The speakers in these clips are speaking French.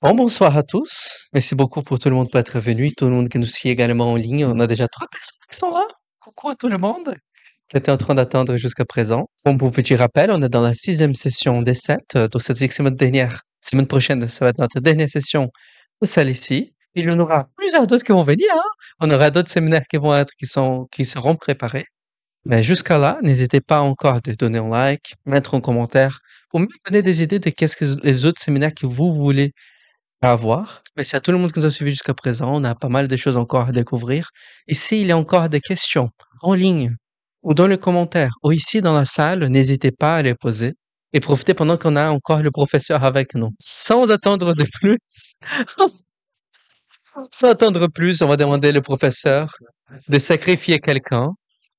Bonsoir à tous. Merci beaucoup pour tout le monde pour être venu, tout le monde qui nous suit également en ligne. On a déjà 3 personnes qui sont là. Coucou à tout le monde qui était en train d'attendre jusqu'à présent. Bon, pour petit rappel, on est dans la 6e session des 7. Donc, cette semaine dernière, semaine prochaine, ça va être notre dernière session de celle-ci. Il y en aura plusieurs d'autres qui vont venir, hein. On aura d'autres séminaires qui seront préparés. Mais jusqu'à là, n'hésitez pas encore de donner un like, mettre un commentaire pour me donner des idées de qu'est-ce que les autres séminaires que vous voulez à voir. Merci à tout le monde qui nous a suivis jusqu'à présent. On a pas mal de choses encore à découvrir. Ici, il y a encore des questions en ligne ou dans les commentaires ou ici dans la salle. N'hésitez pas à les poser et profitez pendant qu'on a encore le professeur avec nous. Sans attendre de plus, sans attendre plus, on va demander au professeur de sacrifier quelqu'un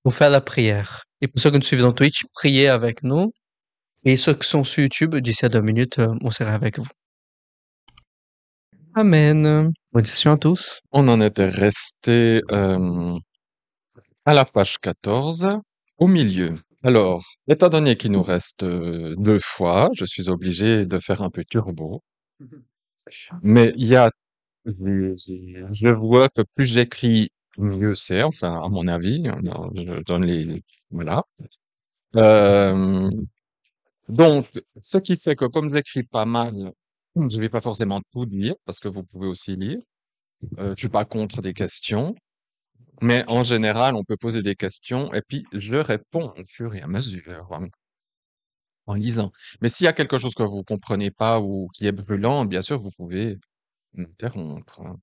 pour faire la prière. Et pour ceux qui nous suivent dans Twitch, priez avec nous. Et ceux qui sont sur YouTube, d'ici à 2 minutes, on sera avec vous. Amen. Bonne session à tous. On en était resté à la page 14, au milieu. Alors, étant donné qu'il nous reste 2 fois, je suis obligé de faire un peu turbo. Mais il y a, je vois que plus j'écris, mieux c'est, enfin, à mon avis. Alors, je donne voilà. Euh, donc, ce qui fait que comme j'écris pas mal, je vais pas forcément tout lire, parce que vous pouvez aussi lire. Je suis pas contre des questions. Mais en général, on peut poser des questions et puis je réponds au fur et à mesure en lisant. Mais s'il y a quelque chose que vous comprenez pas ou qui est brûlant, bien sûr, vous pouvez m'interrompre, hein.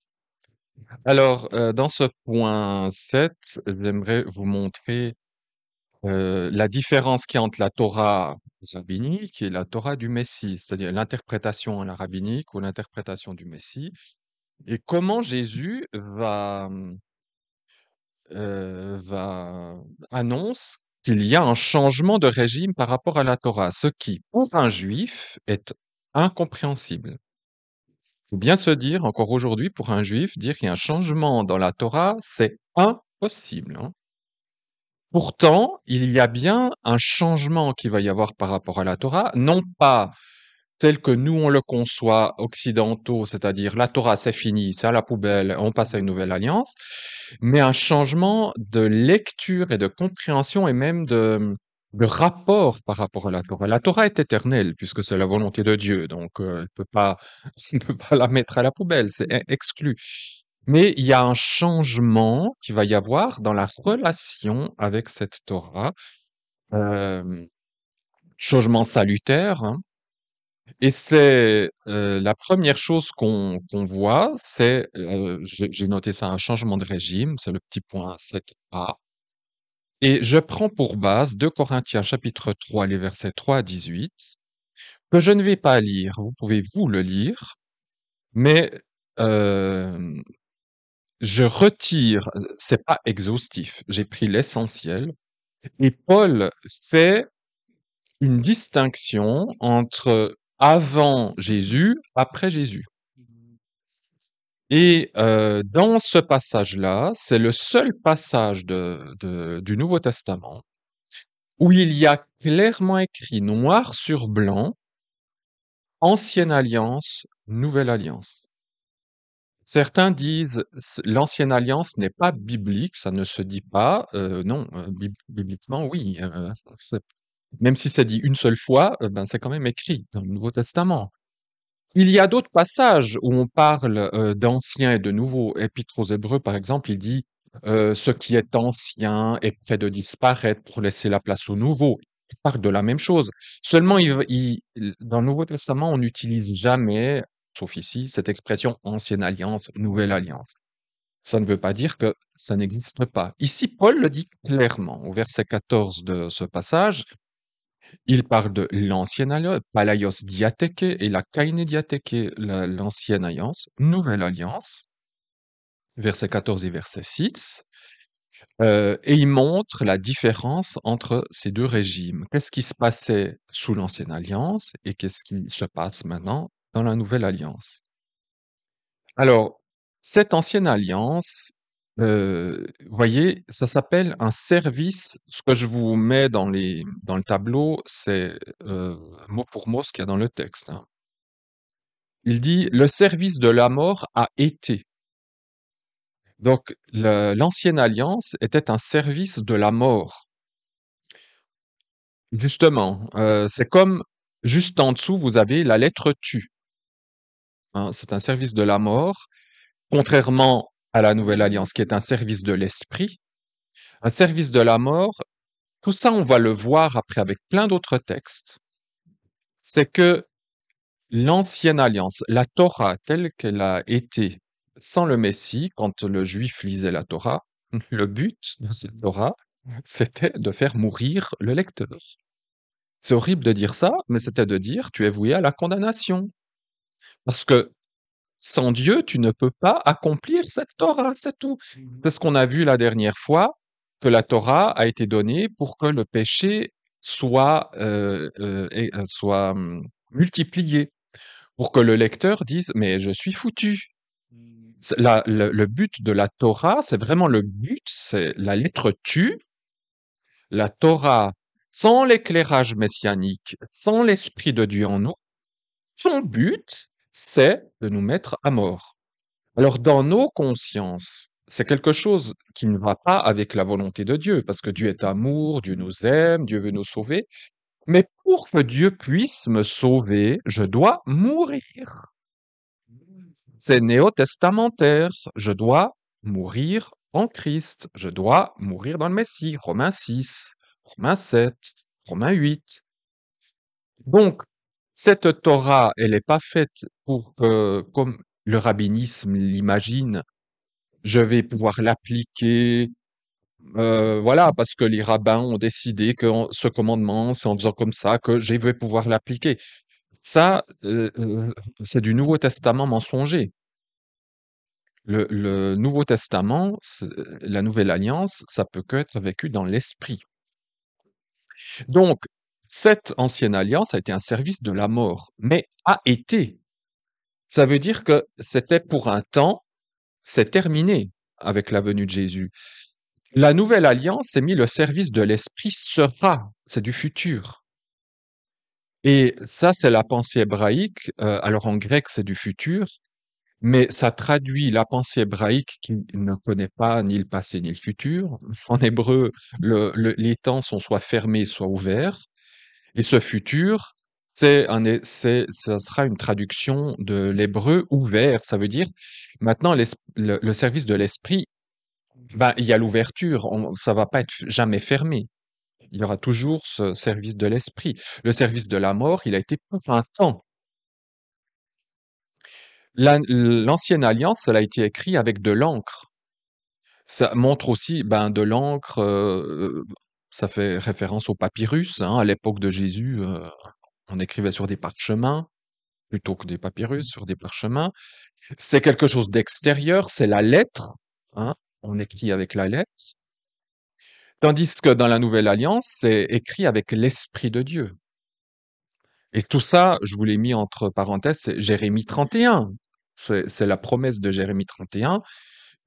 Alors, dans ce point 7, j'aimerais vous montrer la différence qu'il y a entre la Torah rabbinique et la Torah du Messie, c'est-à-dire l'interprétation à la rabbinique ou l'interprétation du Messie, et comment Jésus va annonce qu'il y a un changement de régime par rapport à la Torah, ce qui, pour un juif, est incompréhensible. Il faut bien se dire, encore aujourd'hui, pour un juif, dire qu'il y a un changement dans la Torah, c'est impossible, hein. Pourtant, il y a bien un changement qui va y avoir par rapport à la Torah, non pas tel que nous on le conçoit occidentaux, c'est-à-dire la Torah c'est fini, c'est à la poubelle, on passe à une nouvelle alliance, mais un changement de lecture et de compréhension et même de rapport par rapport à la Torah. La Torah est éternelle puisque c'est la volonté de Dieu, donc on peut pas la mettre à la poubelle, c'est exclu. Mais il y a un changement qui va y avoir dans la relation avec cette Torah, euh, changement salutaire, hein. Et c'est la première chose qu'on voit, c'est, j'ai noté ça, un changement de régime, c'est le petit point 7a. Et je prends pour base 2 Corinthiens chapitre 3, les versets 3 à 18, que je ne vais pas lire. Vous pouvez vous le lire, mais hem, je retire, c'est pas exhaustif, j'ai pris l'essentiel. Et Paul fait une distinction entre avant Jésus, après Jésus. Et dans ce passage-là, c'est le seul passage du Nouveau Testament où il y a clairement écrit noir sur blanc, Ancienne Alliance, Nouvelle Alliance. Certains disent l'Ancienne Alliance n'est pas biblique, ça ne se dit pas. Non, bibliquement, oui. Même si c'est dit une seule fois, ben, c'est quand même écrit dans le Nouveau Testament. Il y a d'autres passages où on parle d'ancien et de nouveau. Épître aux Hébreux, par exemple, il dit ce qui est ancien est près de disparaître pour laisser la place au nouveau. Il parle de la même chose. Seulement, dans le Nouveau Testament, on n'utilise jamais, sauf ici, cette expression ancienne alliance, nouvelle alliance. Ça ne veut pas dire que ça n'existe pas. Ici, Paul le dit clairement au verset 14 de ce passage. Il parle de l'ancienne alliance, Palaios diatheke et la Kaine diatheke, l'ancienne alliance, nouvelle alliance, verset 14 et verset 6, et il montre la différence entre ces deux régimes. Qu'est-ce qui se passait sous l'ancienne alliance et qu'est-ce qui se passe maintenant dans la nouvelle alliance? Alors, cette ancienne alliance, vous voyez, ça s'appelle un service. Ce que je vous mets dans le tableau, c'est mot pour mot ce qu'il y a dans le texte, hein. Il dit, le service de la mort a été. Donc, l'ancienne alliance était un service de la mort. Justement, c'est comme juste en dessous, vous avez la lettre tu. Hein, c'est un service de la mort, contrairement à la nouvelle alliance qui est un service de l'esprit. Un service de la mort, tout ça, on va le voir après avec plein d'autres textes. C'est que l'ancienne alliance, la Torah telle qu'elle a été sans le Messie, quand le juif lisait la Torah, le but de cette Torah, c'était de faire mourir le lecteur. C'est horrible de dire ça, mais c'était de dire tu es voué à la condamnation. Parce que sans Dieu, tu ne peux pas accomplir cette Torah, c'est tout. C'est ce qu'on a vu la dernière fois, que la Torah a été donnée pour que le péché soit multiplié, pour que le lecteur dise mais je suis foutu. Le but de la Torah, c'est vraiment le but, c'est la lettre tu, la Torah sans l'éclairage messianique, sans l'Esprit de Dieu en nous. Son but, c'est de nous mettre à mort. Alors, dans nos consciences, c'est quelque chose qui ne va pas avec la volonté de Dieu, parce que Dieu est amour, Dieu nous aime, Dieu veut nous sauver. Mais pour que Dieu puisse me sauver, je dois mourir. C'est néo-testamentaire. Je dois mourir en Christ. Je dois mourir dans le Messie. Romains 6, Romains 7, Romains 8. Donc, cette Torah, elle n'est pas faite pour que, comme le rabbinisme l'imagine, je vais pouvoir l'appliquer, voilà, parce que les rabbins ont décidé que ce commandement, c'est en faisant comme ça que je vais pouvoir l'appliquer. Ça, c'est du Nouveau Testament mensonger. Le Nouveau Testament, la Nouvelle Alliance, ça peut qu'être vécu dans l'esprit. Donc, cette ancienne alliance a été un service de la mort, mais a été. Ça veut dire que c'était pour un temps, c'est terminé avec la venue de Jésus. La nouvelle alliance, c'est mis le service de l'esprit sera, c'est du futur. Et ça, c'est la pensée hébraïque. Alors en grec, c'est du futur, mais ça traduit la pensée hébraïque qui ne connaît pas ni le passé ni le futur. En hébreu, les temps sont soit fermés, soit ouverts. Et ce futur, ça sera une traduction de l'hébreu ouvert. Ça veut dire maintenant le service de l'esprit, ben, il y a l'ouverture, ça va pas être jamais fermé. Il y aura toujours ce service de l'esprit. Le service de la mort, il a été pour un temps. L'ancienne alliance, elle a été écrite avec de l'encre. Ça montre aussi, ben, de l'encre, ça fait référence au papyrus, hein. À l'époque de Jésus, on écrivait sur des parchemins plutôt que des papyrus, sur des parchemins. C'est quelque chose d'extérieur, c'est la lettre, hein. On écrit avec la lettre. Tandis que dans la Nouvelle Alliance, c'est écrit avec l'Esprit de Dieu. Et tout ça, je vous l'ai mis entre parenthèses, c'est Jérémie 31. C'est la promesse de Jérémie 31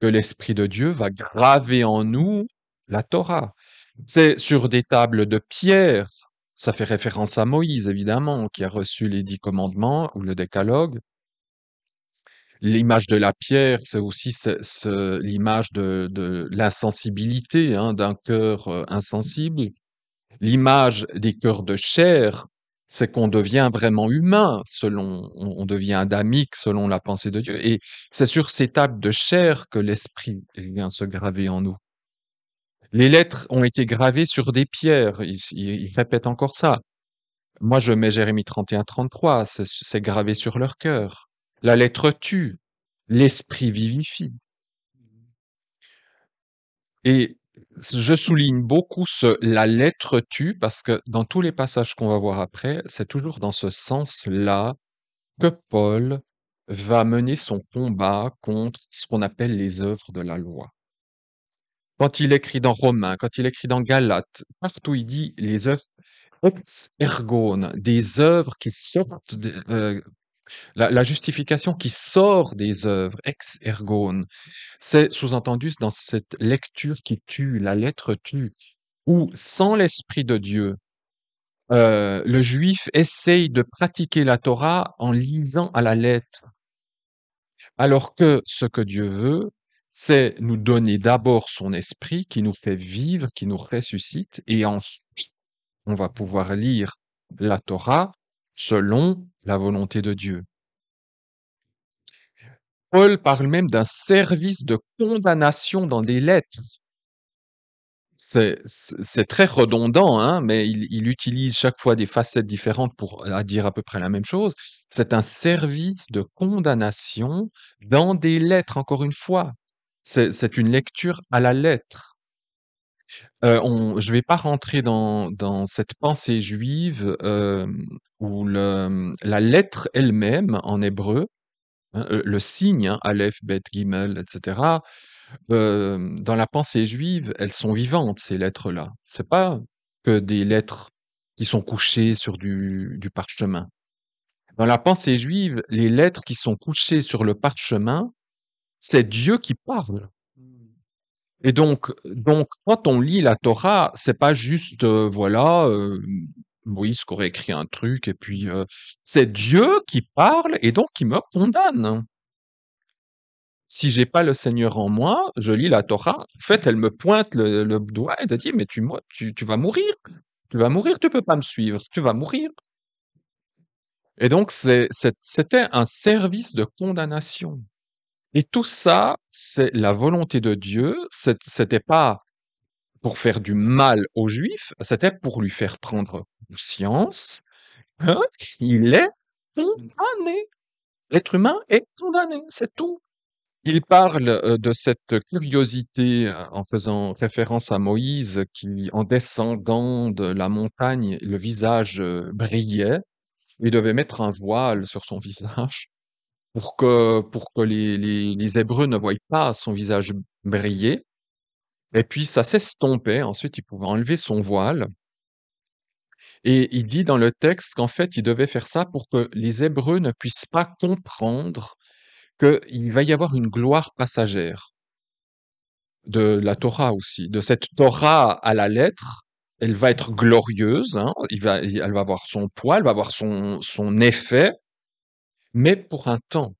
que l'Esprit de Dieu va graver en nous la Torah. C'est sur des tables de pierre. Ça fait référence à Moïse, évidemment, qui a reçu les 10 commandements ou le décalogue. L'image de la pierre, c'est aussi l'image de l'insensibilité, hein, d'un cœur insensible. L'image des cœurs de chair, c'est qu'on devient vraiment humain, on devient adamique selon la pensée de Dieu. Et c'est sur ces tables de chair que l'esprit vient se graver en nous. Les lettres ont été gravées sur des pierres. Il répète encore ça. Moi, je mets Jérémie 31-33, c'est gravé sur leur cœur. La lettre tue, l'esprit vivifie. Et je souligne beaucoup la lettre tue parce que dans tous les passages qu'on va voir après, c'est toujours dans ce sens-là que Paul va mener son combat contre ce qu'on appelle les œuvres de la loi. Quand il écrit dans Romains, quand il écrit dans Galates, partout il dit les œuvres ex ergone, des œuvres qui sortent la justification qui sort des œuvres, ex ergone, c'est sous-entendu dans cette lecture qui tue, la lettre tue, où sans l'Esprit de Dieu, le juif essaye de pratiquer la Torah en lisant à la lettre, alors que ce que Dieu veut, c'est nous donner d'abord son esprit qui nous fait vivre, qui nous ressuscite, et ensuite on va pouvoir lire la Torah selon la volonté de Dieu. Paul parle même d'un service de condamnation dans des lettres. C'est très redondant, hein, mais il utilise chaque fois des facettes différentes pour dire à peu près la même chose. C'est un service de condamnation dans des lettres, encore une fois. C'est une lecture à la lettre. Je vais pas rentrer dans cette pensée juive où la lettre elle-même en hébreu, hein, le signe, hein, Aleph, Bet, Gimel, etc. Dans la pensée juive, elles sont vivantes, ces lettres-là. C'est pas que des lettres qui sont couchées sur du parchemin. Dans la pensée juive, les lettres qui sont couchées sur le parchemin, c'est Dieu qui parle. Et donc, quand on lit la Torah, c'est pas juste, voilà, Moïse qui aurait écrit un truc et puis, c'est Dieu qui parle et donc qui me condamne. Si j'ai pas le Seigneur en moi, je lis la Torah, en fait, elle me pointe le doigt et te dit: «Mais tu vas mourir, tu vas mourir, tu peux pas me suivre, tu vas mourir». Et donc c'était un service de condamnation. Et tout ça, c'est la volonté de Dieu, c'était pas pour faire du mal aux Juifs, c'était pour lui faire prendre conscience qu'il est condamné. L'être humain est condamné, c'est tout. Il parle de cette curiosité en faisant référence à Moïse qui, en descendant de la montagne, le visage brillait. Il devait mettre un voile sur son visage pour que les Hébreux ne voient pas son visage briller. Et puis ça s'estompait. Ensuite, il pouvait enlever son voile. Et il dit dans le texte qu'en fait, il devait faire ça pour que les Hébreux ne puissent pas comprendre qu'il va y avoir une gloire passagère de la Torah aussi, de cette Torah à la lettre. Elle va être glorieuse, hein, elle va avoir son poids, elle va avoir son effet, mais pour un temps.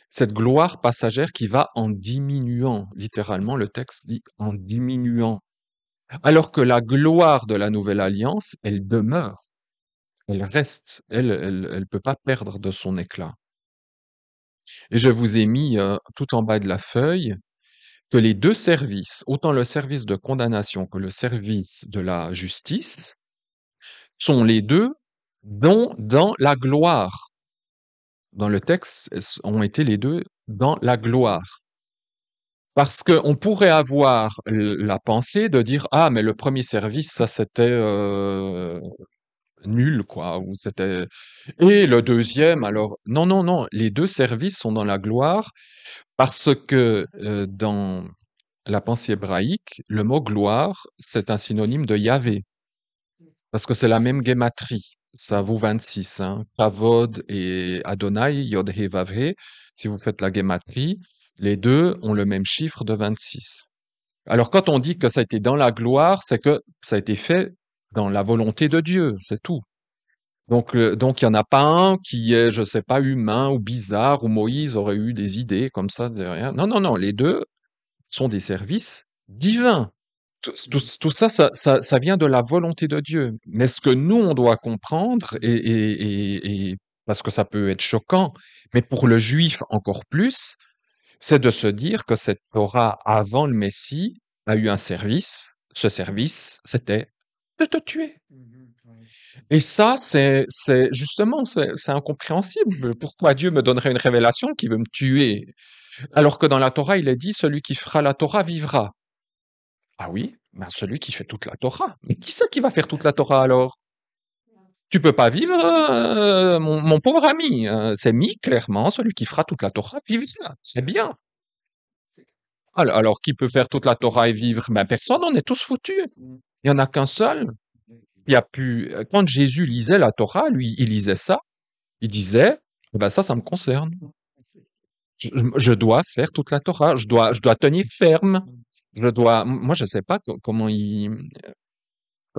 Cette gloire passagère qui va en diminuant, littéralement, le texte dit en diminuant. Alors que la gloire de la nouvelle alliance, elle demeure, elle reste, elle peut pas perdre de son éclat. Et je vous ai mis tout en bas de la feuille que les deux services, autant le service de condamnation que le service de la justice, sont les deux dans la gloire. Dans le texte, ont été les deux dans la gloire. Parce qu'on pourrait avoir la pensée de dire: «Ah, mais le premier service, ça c'était nul, quoi», ou c'était et le deuxième alors non, non, non, les deux services sont dans la gloire parce que, dans la pensée hébraïque, le mot gloire, c'est un synonyme de Yahvé, parce que c'est la même guématrie. Ça vaut 26, hein. Kavod et Adonai, Yod He Vav He. Si vous faites la guématrie, les deux ont le même chiffre de 26. Alors quand on dit que ça a été dans la gloire, c'est que ça a été fait dans la volonté de Dieu, c'est tout. Donc il y en a pas un qui est, je sais pas, humain ou bizarre, où Moïse aurait eu des idées comme ça derrière. Non, non, non, les deux sont des services divins. Tout ça, ça vient de la volonté de Dieu. Mais ce que nous, on doit comprendre, et parce que ça peut être choquant, mais pour le juif encore plus, c'est de se dire que cette Torah, avant le Messie, a eu un service. Ce service, c'était de te tuer. Et ça, justement, c'est incompréhensible. Pourquoi Dieu me donnerait une révélation qui veut me tuer? Alors que dans la Torah, il est dit, celui qui fera la Torah vivra. Ah oui, ben celui qui fait toute la Torah. Mais qui c'est qui va faire toute la Torah alors? Tu peux pas vivre, mon pauvre ami. C'est mis clairement, celui qui fera toute la Torah vivra. C'est bien. Alors, qui peut faire toute la Torah et vivre? Ben personne, on est tous foutus. Il y en a qu'un seul. Il y a plus. Quand Jésus lisait la Torah, lui, il lisait ça. Il disait, ben ça me concerne. Je dois faire toute la Torah. Je dois tenir ferme. Moi, je sais pas comment il.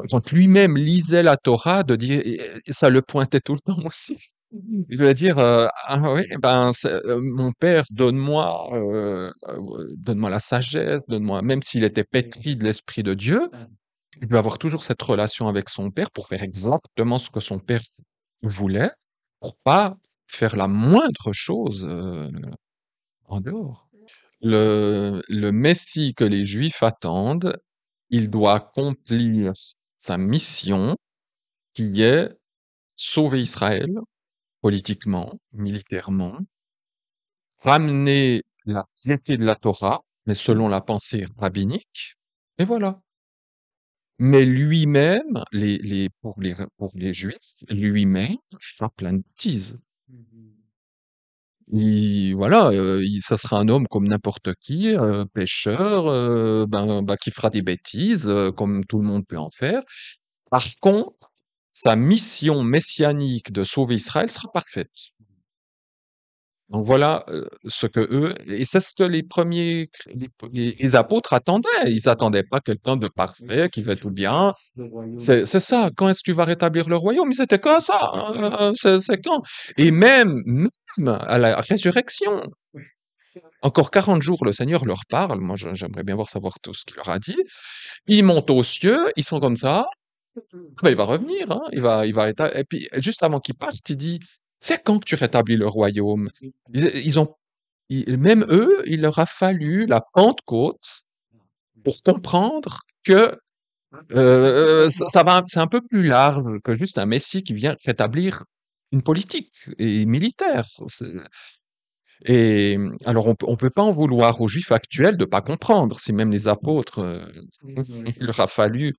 quand lui-même lisait la Torah, de dire, et ça le pointait tout le temps aussi. Il devait dire, ah oui, ben, mon père, donne-moi la sagesse, donne-moi, même s'il était pétri de l'Esprit de Dieu, il devait avoir toujours cette relation avec son père pour faire exactement ce que son père voulait, pour pas faire la moindre chose en dehors. Le Messie que les Juifs attendent, il doit accomplir sa mission qui est sauver Israël politiquement, militairement, ramener la piété de la Torah, mais selon la pensée rabbinique, et voilà. Mais lui-même, pour les Juifs, lui-même fera plein de bêtises. Voilà, ça sera un homme comme n'importe qui, pécheur, qui fera des bêtises, comme tout le monde peut en faire. Par contre, sa mission messianique de sauver Israël sera parfaite. Donc voilà ce que eux, et c'est ce que les premiers, les apôtres attendaient. Ils attendaient pas quelqu'un de parfait qui fait tout bien. C'est ça. Quand est-ce que tu vas rétablir le royaume? Ils étaient que ça. C'est quand? Et même à la résurrection. Encore 40 jours, le Seigneur leur parle. Moi, j'aimerais bien savoir tout ce qu'il leur a dit. Ils montent aux cieux, ils sont comme ça. Ben, il va revenir, hein. Et puis, juste avant qu'il parte, il dit, c'est quand que tu rétablis le royaume? Ils ont, même eux, il leur a fallu la Pentecôte pour comprendre que c'est un peu plus large que juste un Messie qui vient rétablir une politique et militaire. Et alors, on peut pas en vouloir aux Juifs actuels de pas comprendre, si même les apôtres, il leur a fallu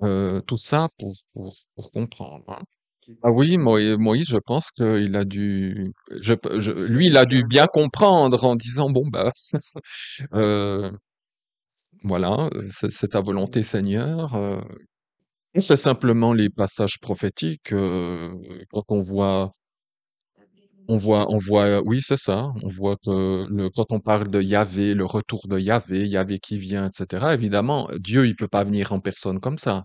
tout ça pour comprendre, hein. Ah oui, Moïse, je pense qu'il a dû, lui, il a dû bien comprendre en disant, bon, bah, euh, voilà, c'est ta volonté, Seigneur. C'est simplement les passages prophétiques, quand oui, c'est ça. On voit que quand on parle de Yahvé, le retour de Yahvé, Yahvé qui vient, etc. Évidemment, Dieu, il peut pas venir en personne comme ça.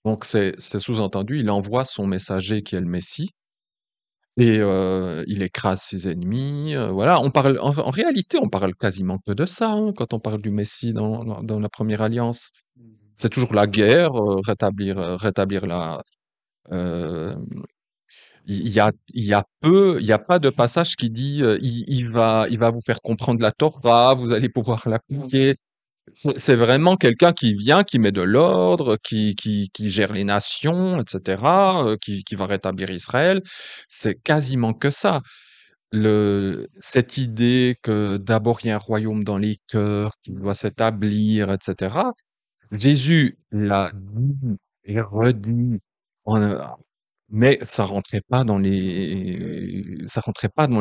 Donc c'est sous-entendu, il envoie son messager qui est le Messie et il écrase ses ennemis. Voilà, on parle en réalité, on parle quasiment que de ça, hein, quand on parle du Messie dans la première alliance. C'est toujours la guerre, rétablir la. euh, il y a pas de passage qui dit il va vous faire comprendre la Torah, vous allez pouvoir l'appliquer. C'est vraiment quelqu'un qui vient, qui met de l'ordre, qui gère les nations, etc., qui va rétablir Israël. C'est quasiment que ça. Cette idée que d'abord il y a un royaume dans les cœurs qui doit s'établir, etc. Jésus l'a dit et redit. Mais ça rentrait pas dans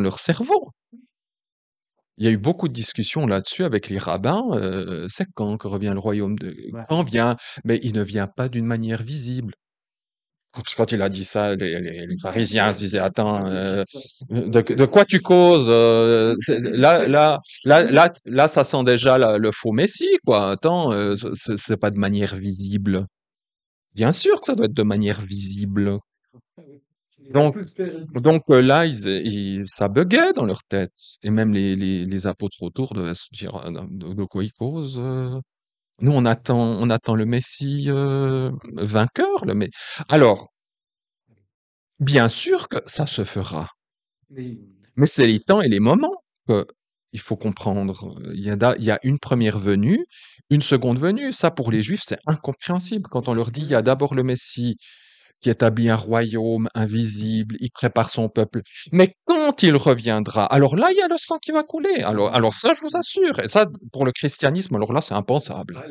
leur cerveau. Il y a eu beaucoup de discussions là-dessus avec les rabbins. C'est quand que revient le royaume de quand vient, mais il ne vient pas d'une manière visible. Quand il a dit ça, les pharisiens se disaient, attends, de quoi tu causes? Là, ça sent déjà le faux messie, quoi. Attends, c'est pas de manière visible. Bien sûr que ça doit être de manière visible. Donc, là, ça buguait dans leur tête. Et même les apôtres autour devaient se dire, de quoi ils causent? Nous, on attend le Messie vainqueur. Alors, bien sûr que ça se fera. Mais c'est les temps et les moments que il faut comprendre. Il y a une première venue, une seconde venue. Ça, pour les Juifs, c'est incompréhensible. Quand on leur dit, il y a d'abord le Messie qui établit un royaume invisible, il prépare son peuple. Mais quand il reviendra, alors là, il y a le sang qui va couler. Alors ça, je vous assure. Et ça, pour le christianisme, alors là, c'est impensable.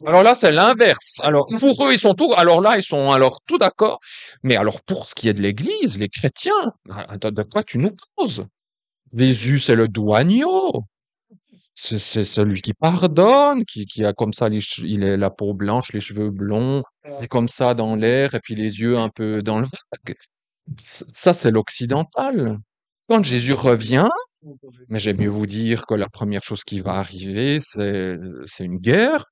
Alors là, c'est l'inverse. Alors, pour eux, ils sont tout, alors là, ils sont alors tout d'accord. Mais alors, pour ce qui est de l'Église, les chrétiens, de quoi tu nous causes? Jésus, c'est le douanier. C'est celui qui pardonne, qui a comme ça, il a la peau blanche, les cheveux blonds, et comme ça dans l'air, et puis les yeux un peu dans le vague. Ça, c'est l'occidental. Quand Jésus revient, mais j'aime mieux vous dire que la première chose qui va arriver, c'est une guerre.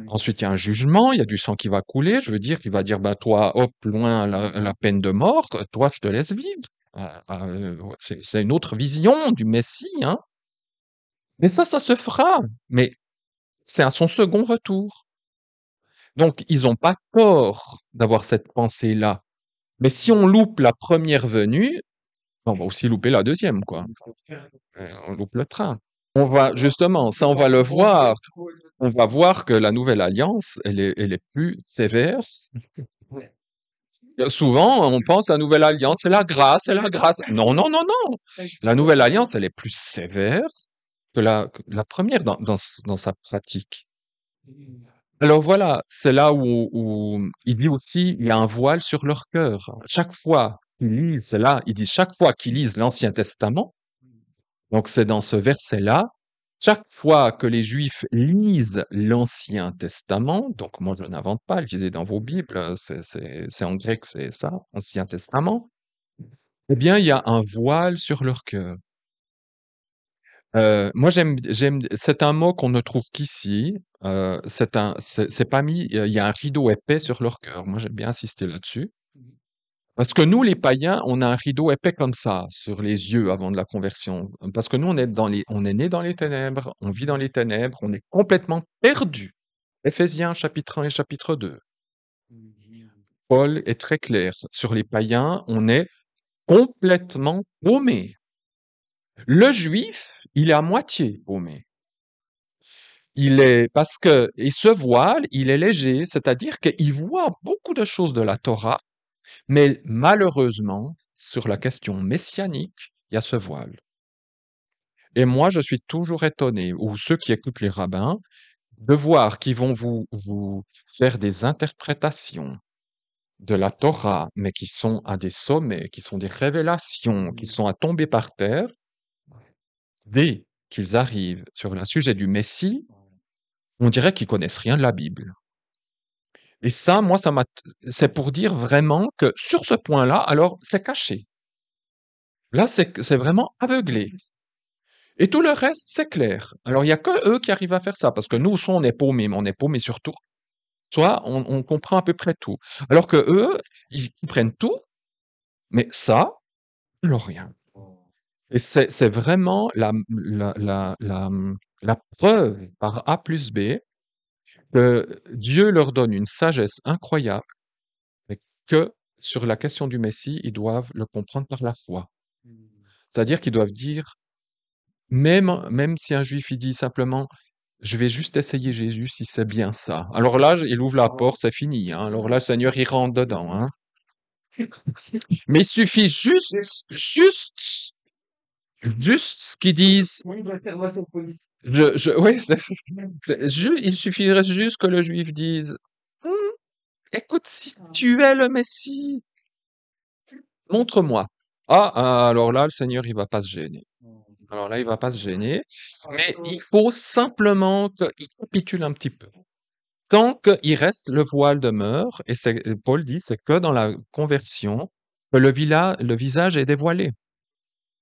Ensuite, il y a un jugement, il y a du sang qui va couler. Je veux dire, il va dire, bah, toi, hop, loin la peine de mort, toi, je te laisse vivre. Ouais, c'est une autre vision du Messie, hein. Mais ça se fera. Mais c'est à son second retour. Donc, ils n'ont pas tort d'avoir cette pensée-là. Mais si on loupe la première venue, on va aussi louper la deuxième, quoi. On loupe le train. On va, justement, ça, on va le voir. On va voir que la nouvelle alliance, elle est plus sévère. Souvent, on pense la nouvelle alliance, c'est la grâce, c'est la grâce. Non, non, non, non. La nouvelle alliance, elle est plus sévère que la première dans sa pratique. Alors voilà, c'est là où il dit aussi, il y a un voile sur leur cœur. Chaque fois qu'ils lisent, c'est là, il dit chaque fois qu'ils lisent l'Ancien Testament, donc c'est dans ce verset-là, chaque fois que les Juifs lisent l'Ancien Testament, donc moi je n'invente pas, lisez dans vos Bibles, c'est en grec, c'est ça, Ancien Testament, eh bien il y a un voile sur leur cœur. Moi c'est un mot qu'on ne trouve qu'ici, c'est pas mis, il y a un rideau épais sur leur cœur. Moi j'aime bien insister là-dessus. Parce que nous, les païens, on a un rideau épais comme ça, sur les yeux avant de la conversion. Parce que nous, on est nés dans les ténèbres, on vit dans les ténèbres, on est complètement perdu. Éphésiens chapitre 1 et chapitre 2. Paul est très clair. Sur les païens, on est complètement paumé. Le juif, il est à moitié paumé. Et ce voile, il est léger, c'est-à-dire qu'il voit beaucoup de choses de la Torah, mais malheureusement, sur la question messianique, il y a ce voile. Et moi, je suis toujours étonné, ou ceux qui écoutent les rabbins, de voir qu'ils vont vous faire des interprétations de la Torah, mais qui sont à des sommets, qui sont des révélations, qui sont à tomber par terre, dès qu'ils arrivent sur le sujet du Messie, on dirait qu'ils connaissent rien de la Bible. Et ça, moi, c'est pour dire vraiment que sur ce point-là, alors, c'est caché. Là, c'est vraiment aveuglé. Et tout le reste, c'est clair. Alors, il y a que eux qui arrivent à faire ça, parce que nous, soit on est paumés, mais on est paumés sur tout, soit on comprend à peu près tout. Alors que eux, ils comprennent tout, mais ça, alors rien. Et c'est vraiment la preuve par A plus B que Dieu leur donne une sagesse incroyable, mais que sur la question du Messie, ils doivent le comprendre par la foi. C'est-à-dire qu'ils doivent dire, même si un juif il dit simplement, je vais juste essayer Jésus si c'est bien ça. Alors là, il ouvre la porte, c'est fini, hein. Alors là, le Seigneur, il rentre dedans, hein. Mais il suffit juste ce qu'ils disent. Oui, il suffirait juste que le juif dise, Hum, écoute, si tu es le Messie, montre-moi. Alors là, le Seigneur, il va pas se gêner. Alors là, il va pas se gêner, mais il faut simplement qu'il capitule un petit peu. Tant qu'il reste, le voile demeure, et Paul dit, c'est que dans la conversion, que le visage est dévoilé,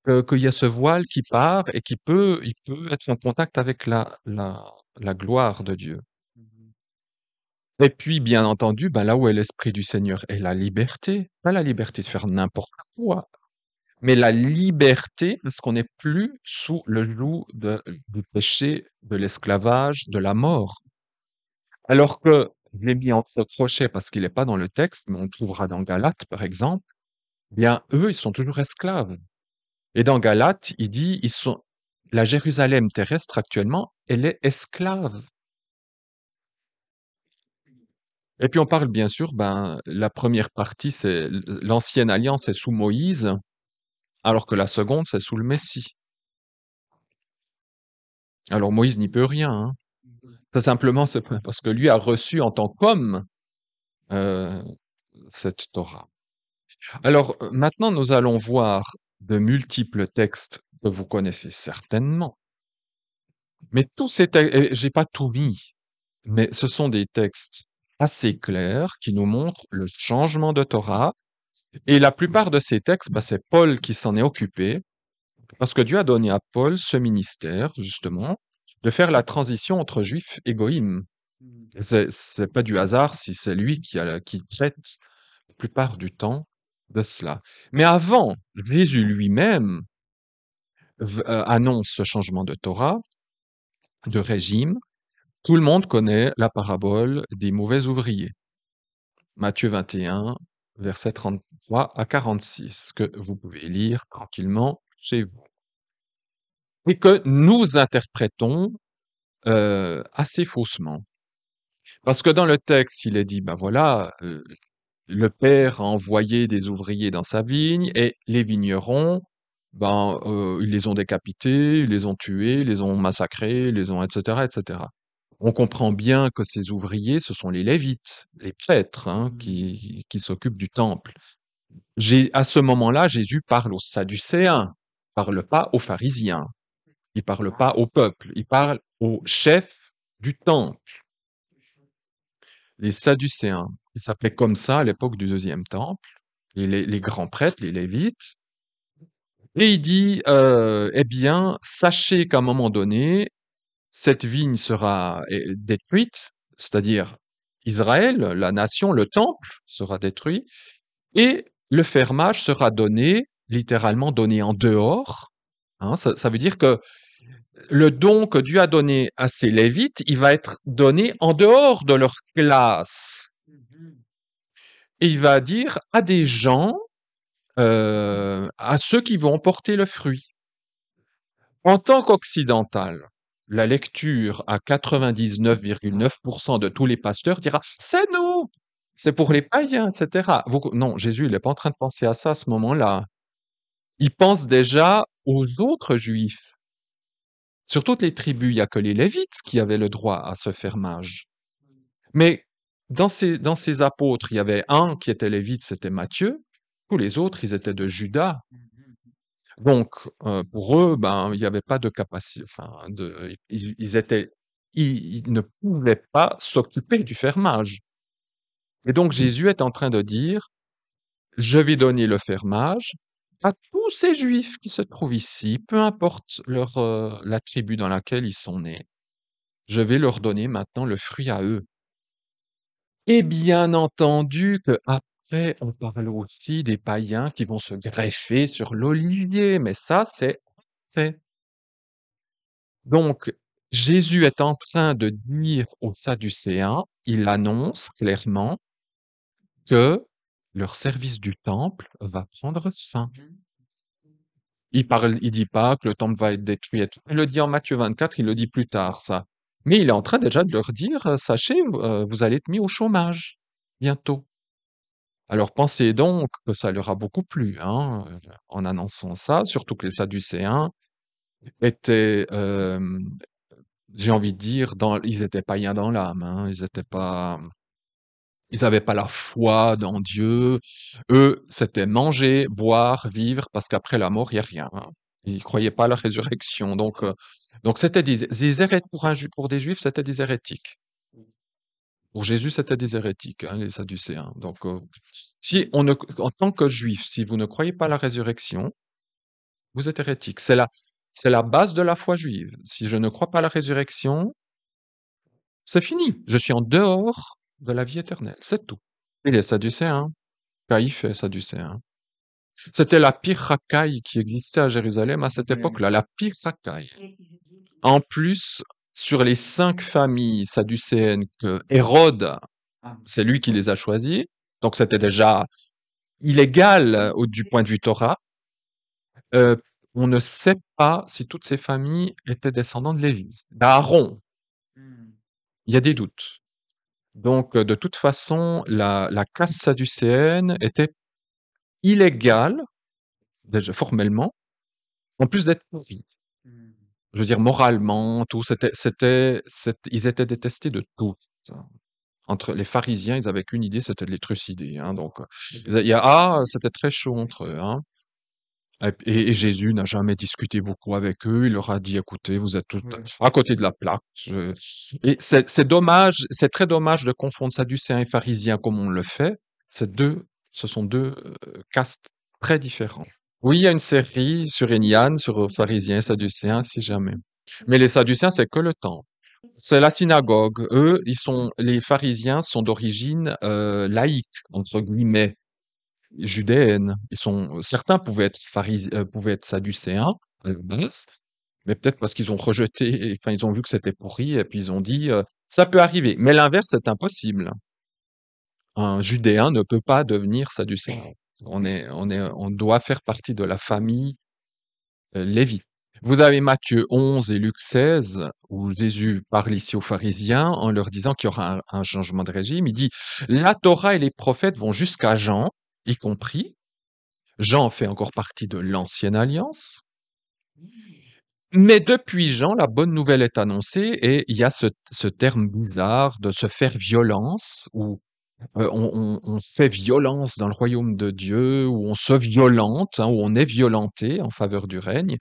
qu'il y a ce voile qui part et il peut être en contact avec la gloire de Dieu. Et puis, bien entendu, ben là où est l'Esprit du Seigneur est la liberté, pas la liberté de faire n'importe quoi, mais la liberté parce qu'on n'est plus sous le joug du péché, de l'esclavage, de la mort. Alors que je l'ai mis entre crochets parce qu'il n'est pas dans le texte, mais on le trouvera dans Galates, par exemple, bien, eux, ils sont toujours esclaves. Et dans Galates, il dit, la Jérusalem terrestre actuellement, elle est esclave. Et puis on parle bien sûr, ben, la première partie, c'est l'ancienne alliance est sous Moïse, alors que la seconde, c'est sous le Messie. Alors Moïse n'y peut rien, hein. Tout simplement, c'est parce que lui a reçu en tant qu'homme euh, cette Torah. Alors maintenant, nous allons voir de multiples textes que vous connaissez certainement. Mais tous ces textes, et j'ai pas tout mis, mais ce sont des textes assez clairs qui nous montrent le changement de Torah. Et la plupart de ces textes, bah, c'est Paul qui s'en est occupé, parce que Dieu a donné à Paul ce ministère, justement, de faire la transition entre juifs et goïms. C'est pas du hasard si c'est lui qui traite la plupart du temps de cela. Mais avant, Jésus lui-même annonce ce changement de Torah, de régime. Tout le monde connaît la parabole des mauvais ouvriers. Matthieu 21, versets 33 à 46, que vous pouvez lire tranquillement chez vous. Et que nous interprétons assez faussement. Parce que dans le texte, il est dit, ben voilà, le père a envoyé des ouvriers dans sa vigne et les vignerons, ben, ils les ont décapités, ils les ont tués, ils les ont massacrés, ils les ont, etc., etc. On comprend bien que ces ouvriers, ce sont les Lévites, les prêtres, hein, qui s'occupent du temple. À ce moment-là, Jésus parle aux Sadducéens, il parle pas aux pharisiens, il parle pas au peuple, il parle aux chefs du temple, les Sadducéens. Ils s'appelaient comme ça à l'époque du deuxième temple, et les grands prêtres, les Lévites. Et il dit, eh bien, sachez qu'à un moment donné, cette vigne sera détruite, c'est-à-dire Israël, la nation, le temple sera détruit, et le fermage sera donné, littéralement donné en dehors. Hein, ça veut dire que le don que Dieu a donné à ces Lévites, il va être donné en dehors de leur classe. Et il va dire à des gens, à ceux qui vont porter le fruit. En tant qu'occidental, la lecture à 99,9% de tous les pasteurs dira, c'est nous, c'est pour les païens, etc. Non, Jésus, il n'est pas en train de penser à ça à ce moment-là. Il pense déjà aux autres juifs. Sur toutes les tribus, il n'y a que les Lévites qui avaient le droit à ce fermage. Mais dans ces apôtres, il y avait un qui était lévite, c'était Matthieu. Tous les autres, ils étaient de Juda. Donc, pour eux, ben, il n'y avait pas de capacité, enfin, ils ne pouvaient pas s'occuper du fermage. Et donc, Jésus est en train de dire, je vais donner le fermage à tous ces Juifs qui se trouvent ici, peu importe la tribu dans laquelle ils sont nés. Je vais leur donner maintenant le fruit à eux. Et bien entendu que après, on parle aussi des païens qui vont se greffer sur l'olivier, mais ça, c'est fait. Donc, Jésus est en train de dire aux Sadducéens, il annonce clairement que leur service du temple va prendre fin. Il dit pas que le temple va être détruit et tout. Il le dit en Matthieu 24, il le dit plus tard, ça. Mais il est en train déjà de leur dire, sachez, vous allez être mis au chômage bientôt. Alors pensez donc que ça leur a beaucoup plu, hein, en annonçant ça, surtout que les Sadducéens étaient, j'ai envie de dire, ils étaient païens dans l'âme, hein, ils avaient pas la foi dans Dieu. Eux, c'était manger, boire, vivre, parce qu'après la mort, il y a rien, hein. Ils croyaient pas à la résurrection, donc c'était pour des Juifs, c'était des hérétiques. Pour Jésus, c'était des hérétiques, hein, les Sadducéens. Donc, en tant que Juif, si vous ne croyez pas à la résurrection, vous êtes hérétique. C'est la base de la foi juive. Si je ne crois pas à la résurrection, c'est fini. Je suis en dehors de la vie éternelle. C'est tout. Et les Sadducéens, Caïphe et Sadducéens. C'était la pire racaille qui existait à Jérusalem à cette époque-là, la pire racaille. En plus, sur les 5 familles sadducéennes que Hérode, c'est lui qui les a choisies, donc c'était déjà illégal du point de vue Torah. Euh, on ne sait pas si toutes ces familles étaient descendantes de Lévi, d'Aaron. Il y a des doutes. Donc, de toute façon, la caste sadducéenne était illégale, déjà formellement, en plus d'être pourrie. Je veux dire, moralement, tout, ils étaient détestés de tout. Entre les pharisiens, ils avaient qu'une idée, c'était de les trucider, hein. Donc, c'était très chaud entre eux, hein. Et Jésus n'a jamais discuté beaucoup avec eux. Il leur a dit, écoutez, vous êtes tous à côté de la plaque. Et c'est dommage, c'est très dommage de confondre sadducéens et pharisiens comme on le fait. Ce sont deux castes très différents. Oui, il y a une série sur Enian, sur pharisiens et sadducéens, si jamais. Mais les sadducéens, c'est que le temps. C'est la synagogue. Eux, les pharisiens sont d'origine laïque, entre guillemets, judéenne. Certains pouvaient être sadducéens à la base, mais peut-être parce qu'ils ont rejeté, enfin ils ont vu que c'était pourri et puis ils ont dit ça peut arriver. Mais l'inverse est impossible. Un judéen ne peut pas devenir sadducéen. On doit faire partie de la famille lévite. Vous avez Matthieu 11 et Luc 16, où Jésus parle ici aux pharisiens en leur disant qu'il y aura un changement de régime. Il dit, la Torah et les prophètes vont jusqu'à Jean, y compris. Jean fait encore partie de l'ancienne alliance. Mais depuis Jean, la bonne nouvelle est annoncée et il y a ce terme bizarre de se faire violence, où on fait violence dans le royaume de Dieu, où on se violente, hein, où on est violenté en faveur du règne.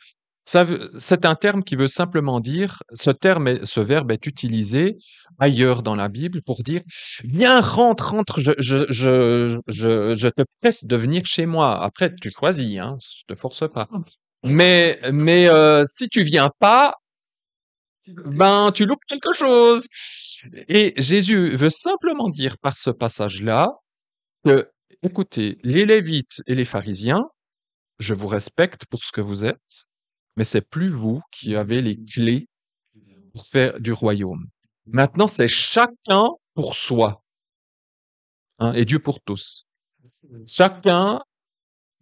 C'est un terme qui veut simplement dire, ce verbe est utilisé ailleurs dans la Bible pour dire, viens, rentre, rentre, je te presse de venir chez moi. Après, tu choisis, hein, je te force pas. Mais si tu viens pas, ben, tu loupes quelque chose. Et Jésus veut simplement dire par ce passage-là que, écoutez, les Lévites et les pharisiens, je vous respecte pour ce que vous êtes, mais c'est plus vous qui avez les clés pour faire du royaume. Maintenant, c'est chacun pour soi, hein, et Dieu pour tous. Chacun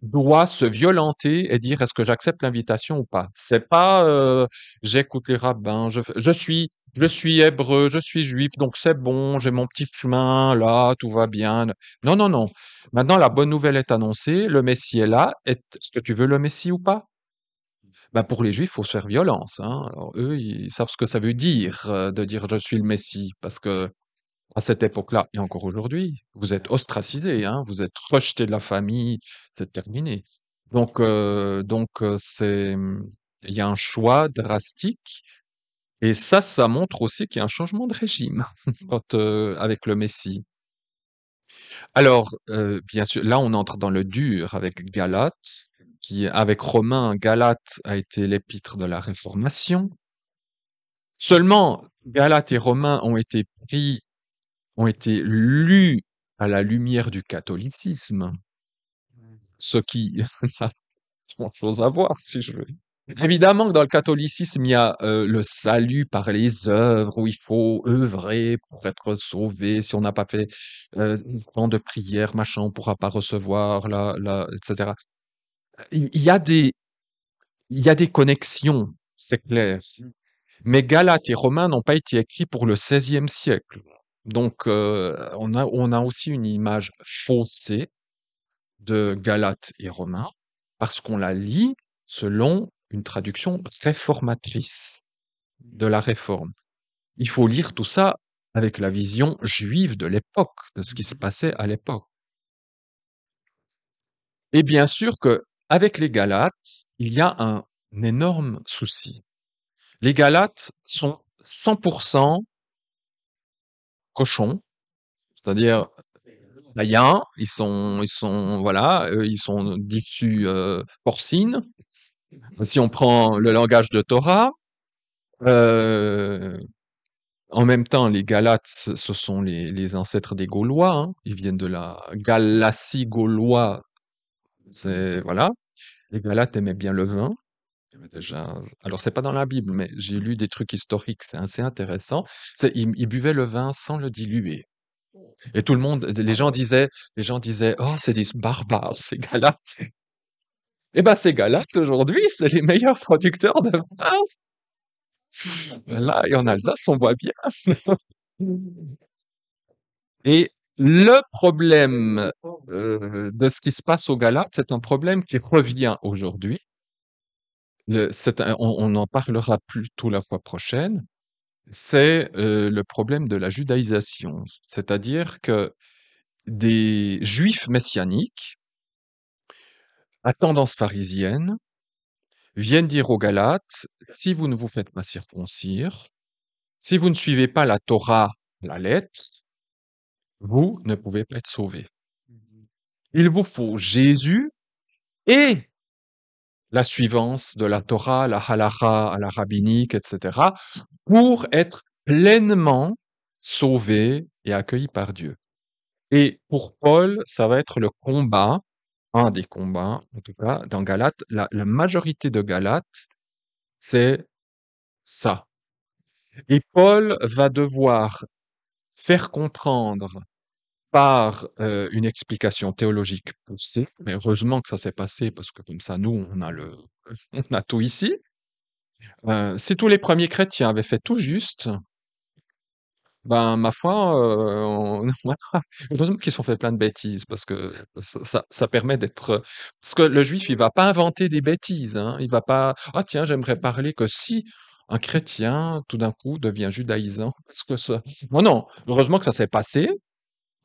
doit se violenter et dire est-ce que j'accepte l'invitation ou pas. C'est pas j'écoute les rabbins, je suis hébreu, je suis juif, donc c'est bon, j'ai mon petit chemin là, tout va bien. Non, non, non. Maintenant, la bonne nouvelle est annoncée, le Messie est là. Est-ce que tu veux le Messie ou pas? Ben, pour les Juifs, faut se faire violence, hein. Alors eux, ils savent ce que ça veut dire de dire je suis le Messie, parce que à cette époque-là et encore aujourd'hui, vous êtes ostracisés, hein, vous êtes rejetés de la famille, c'est terminé. Il y a un choix drastique, et ça montre aussi qu'il y a un changement de régime avec le Messie. Alors, bien sûr, là, on entre dans le dur avec Galate, avec Romain, Galate a été l'épître de la Réformation. Seulement, Galate et Romains ont été lus à la lumière du catholicisme, ce qui n'a pas grand-chose à voir, si je veux. Évidemment que dans le catholicisme, il y a le salut par les œuvres, où il faut œuvrer pour être sauvé. Si on n'a pas fait tant de prières, machin, on ne pourra pas recevoir, etc. Il y a il y a des connexions, c'est clair. Mais Galates et Romains n'ont pas été écrits pour le XVIe siècle. Donc, on a aussi une image faussée de Galates et Romains parce qu'on la lit selon une traduction réformatrice de la Réforme. Il faut lire tout ça avec la vision juive de l'époque, de ce qui se passait à l'époque. Et bien sûr que avec les Galates, il y a un énorme souci. Les Galates sont 100% cochons, c'est-à-dire païens, voilà, ils sont d'issue porcine. Si on prend le langage de Torah, euh, en même temps, les Galates, ce sont les ancêtres des Gaulois, hein. Ils viennent de la Galatie gaulois. Voilà. Les Galates aimaient bien le vin. Déjà, alors c'est pas dans la Bible, mais j'ai lu des trucs historiques, c'est assez intéressant. Ils buvaient le vin sans le diluer. Et tout le monde, les gens disaient, oh, c'est des barbares, ces Galates. Eh ben, ces Galates, aujourd'hui, c'est les meilleurs producteurs de vin. Là, et en Alsace, on voit bien. Et le problème de ce qui se passe aux Galates, c'est un problème qui revient aujourd'hui. On en parlera plus tôt la fois prochaine. C'est le problème de la judaïsation. C'est-à-dire que des juifs messianiques à tendance pharisienne viennent dire aux Galates, si vous ne vous faites pas circoncire, si vous ne suivez pas la Torah à la lettre, vous ne pouvez pas être sauvés. Il vous faut Jésus et la suivance de la Torah, la halakha, à la rabbinique, etc., pour être pleinement sauvés et accueillis par Dieu. Et pour Paul, ça va être le combat, un des combats, en tout cas, dans Galates. La majorité de Galates, c'est ça. Et Paul va devoir faire comprendre par une explication théologique poussée, mais heureusement que ça s'est passé parce que comme ça, nous, on a tout ici. Si tous les premiers chrétiens avaient fait tout juste, ben, ma foi, voilà, heureusement qu'ils se sont fait plein de bêtises parce que ça permet d'être, parce que le juif, il va pas inventer des bêtises, hein. Il va pas: «Ah tiens, j'aimerais parler que si un chrétien, tout d'un coup, devient judaïsant, parce que ça» non, non, heureusement que ça s'est passé